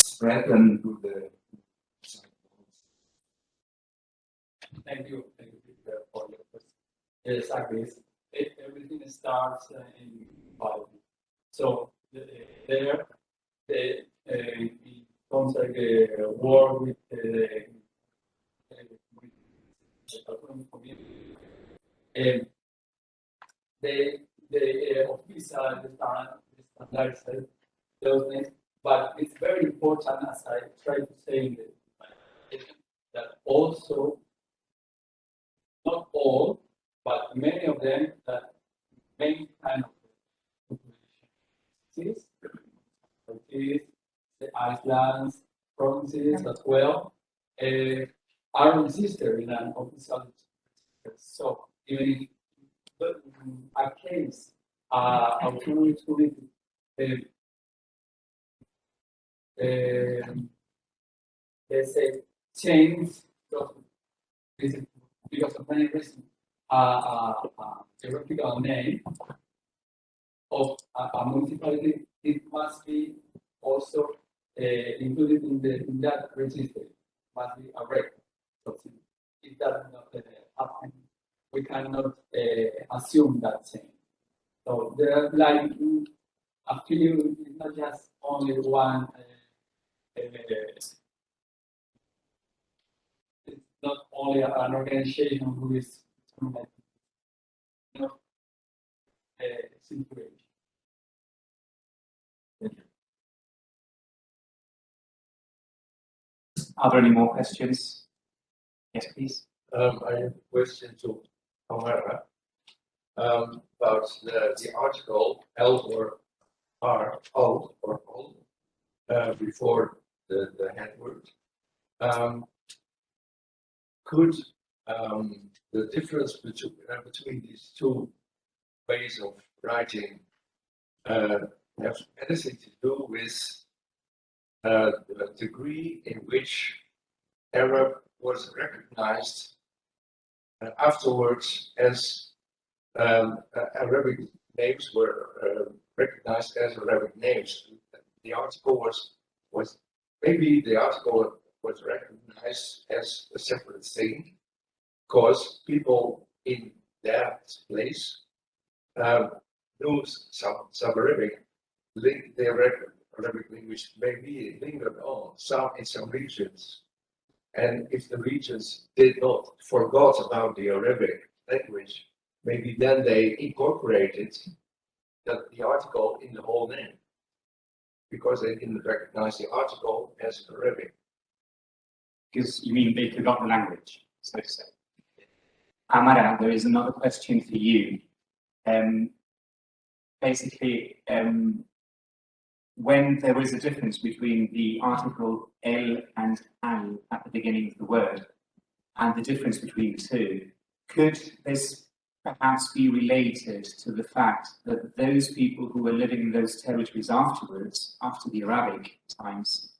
[SPEAKER 2] spread them to the
[SPEAKER 5] Thank you for your question. Exactly. Everything starts in Bible. So there, it comes like a war with the community. The official standardized those names, but it's very important, as I try to say in the presentation, that also not all, but many of them that main kind of population, the islands, provinces as well, are registered in an official register. So even if a case, autonomous community, let's say, change because of many reasons, a geographical name of a municipality, it must be also included in that register. Must be a record. So if that not happen, we cannot assume that change. So there are like a few, it's not just only one. It's not only an organization who is situation.
[SPEAKER 1] Are there any more questions? Yes, please.
[SPEAKER 6] I have a question to Ammara about the article L or R, O or O, before the head word. Could the difference between these two ways of writing have anything to do with the degree in which Arab was recognized afterwards as Arabic names were recognized as Arabic names? The article was maybe the article was recognized as a separate thing because people in that place knew some Arabic. Their Arabic language maybe lingered on in some regions, and if the regions did not forgot about the Arabic language, maybe then they incorporated the article in the whole name, because they didn't recognize the article as Arabic.
[SPEAKER 1] Because you mean they forgot the language, so to say. Ammara, there is another question for you. Basically, when there was a difference between the article el and al at the beginning of the word and the difference between the two, could this perhaps be related to the fact that those people who were living in those territories afterwards, after the Arabic times,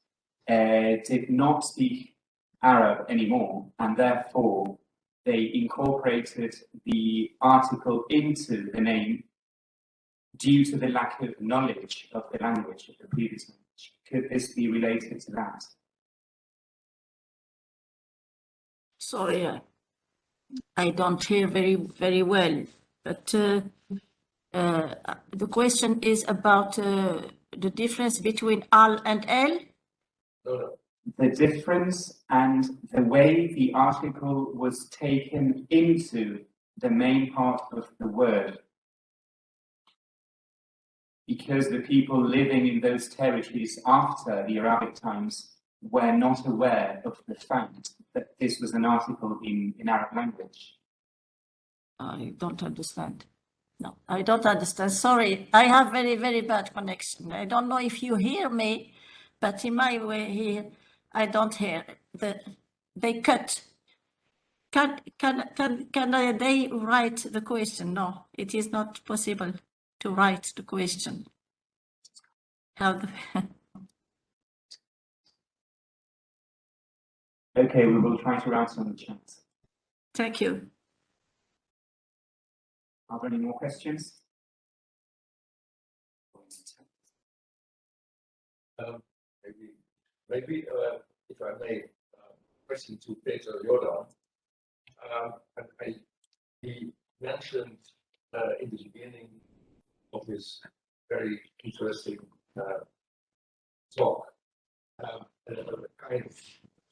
[SPEAKER 1] did not speak Arab anymore, and therefore they incorporated the article into the name due to the lack of knowledge of the language, of the previous language? Could this be related to that?
[SPEAKER 3] Sorry, I don't hear very well, but the question is about the difference between al and el.
[SPEAKER 6] No.
[SPEAKER 1] The difference and the way the article was taken into the main part of the word. Because the people living in those territories after the Arabic times were not aware of the fact that this was an article in Arab language.
[SPEAKER 3] I don't understand. No, I don't understand. Sorry, I have very bad connection. I don't know if you hear me, but in my way here, I don't hear. They cut. Can they write the question? No, it is not possible to write the question.
[SPEAKER 1] Okay, we will try to answer in the chat.
[SPEAKER 3] Thank you.
[SPEAKER 1] Are there any more questions?
[SPEAKER 6] Maybe if I may, question to Peter Jordan. He mentioned in the beginning of this very interesting talk a kind of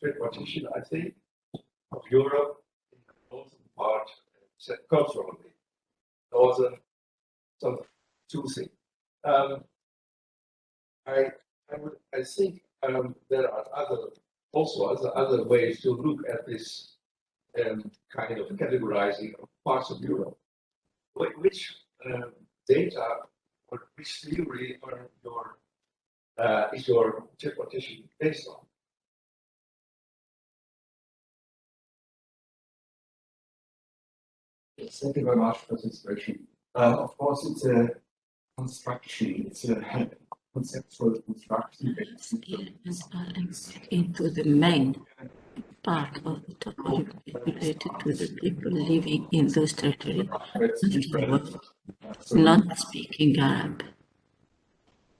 [SPEAKER 6] repartition, I think, of Europe in the northern part, culturally, northern, some two things. I think there are other ways to look at this kind of categorizing of parts of Europe. Which data or which theory is your interpretation based on?
[SPEAKER 2] Thank you very much for this question. Of course, it's a construction. It's a conceptual construction.
[SPEAKER 3] Into the main part of the topic related to the people living in those territories, not speaking Arab.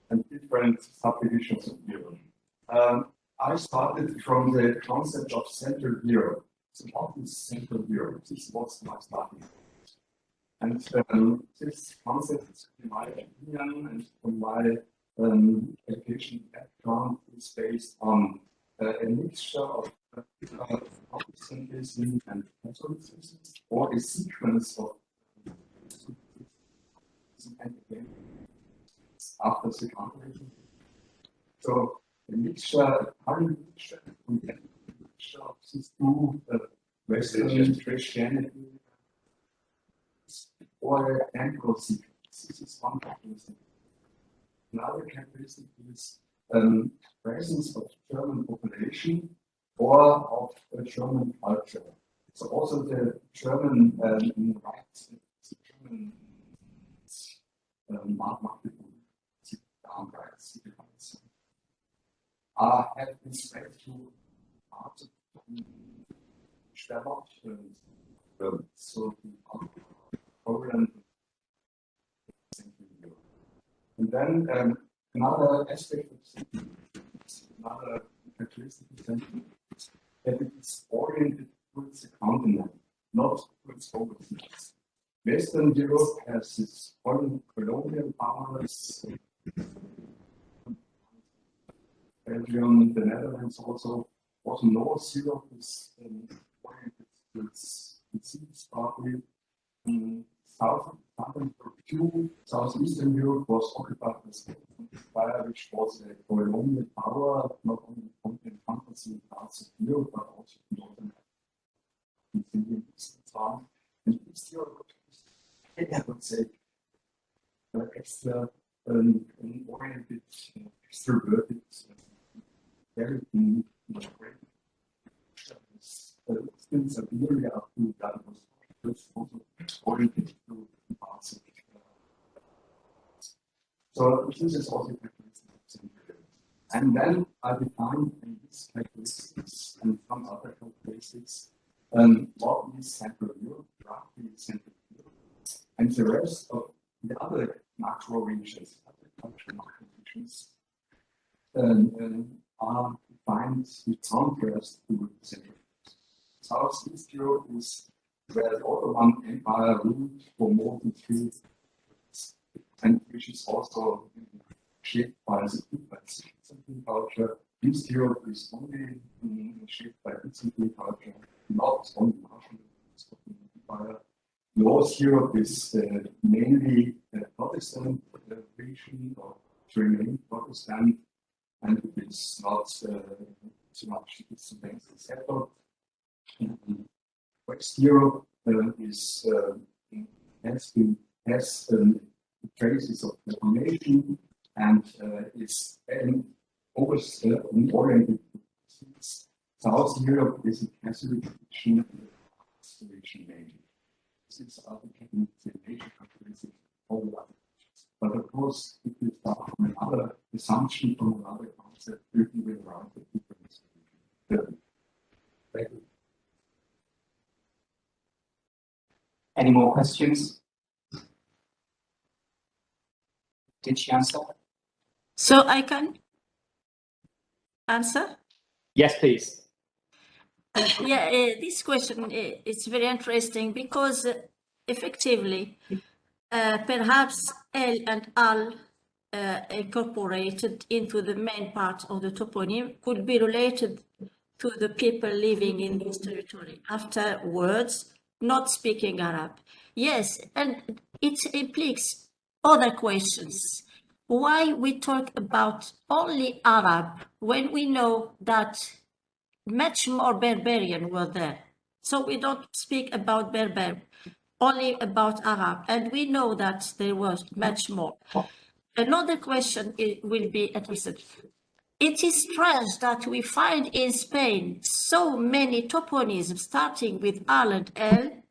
[SPEAKER 2] And different subdivisions of Europe. I started from the concept of Central Europe. So what is Central Europe? This was my starting point. And this concept, in my opinion, and from my education background, is based on a mixture of Protestantism and Catholicism, or a sequence of after the Second. So a mixture, current mixture, we get a mixture of these two Western Christianity or anchor sequence. This is one characteristic. Another characteristic is presence of German population or of German culture. So also the German rights, the German rights, have been spread to parts of Schwerbock, so Poland. And then another aspect of another characteristic is that it is oriented towards the continent, not towards overseas. Western Europe has its own colonial powers, Belgium, the Netherlands also. Also, North Europe is oriented towards the seas, partly. South Southeastern Europe was occupied by the Empire, which was a colonial power, not only encompassing parts of Europe, but also northern and eastern time. And East Europe, I would say, extra oriented, extroverted, very still Siberia up to that was also oriented to parts of so this is also characteristics. And then I defined these characteristics and some other characteristics. What is Central Europe, roughly Central Europe, and the rest of the other macro regions, other cultural macro regions, are defined in contrast to Central Europe. Southeast Europe is where the Ottoman Empire ruled for more than 3 years, and which is also shaped by the Byzantine culture. East Europe is only shaped by Byzantine culture, not only Russian Empire. North Europe is mainly a Protestant region, or to remain Protestant, and it is not so much settled. West Europe has traces of Reformation and is always oriented to disease. South Europe is a Catholic region mainly. These are the major characteristics of all the other regions. But of course, if you start from another assumption, from another concept, you can be around the difference. Thank you.
[SPEAKER 1] Any more questions? Did she answer?
[SPEAKER 3] So I can answer?
[SPEAKER 1] Yes, please.
[SPEAKER 3] Yeah, this question is very interesting because effectively, perhaps L and al incorporated into the main part of the toponym could be related to the people living in this territory afterwards, not speaking Arab. Yes, and it implies other questions. Why we talk about only Arab when we know that much more Berberian were there? So we don't speak about Berber, only about Arab, and we know that there was much more. Another question will be addressed. It is strange that we find in Spain so many toponyms starting with al and l,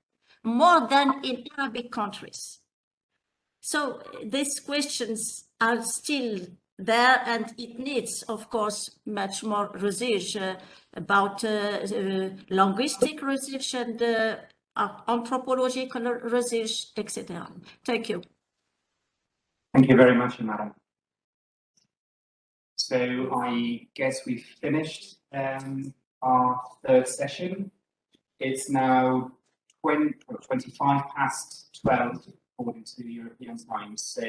[SPEAKER 3] more than in Arabic countries. So these questions are still there, and it needs, of course, much more research about linguistic research and anthropological research, etc. Thank you.
[SPEAKER 1] Thank you very much, Ammara. So I guess we've finished our third session. It's now 25 past 12 according to European time. So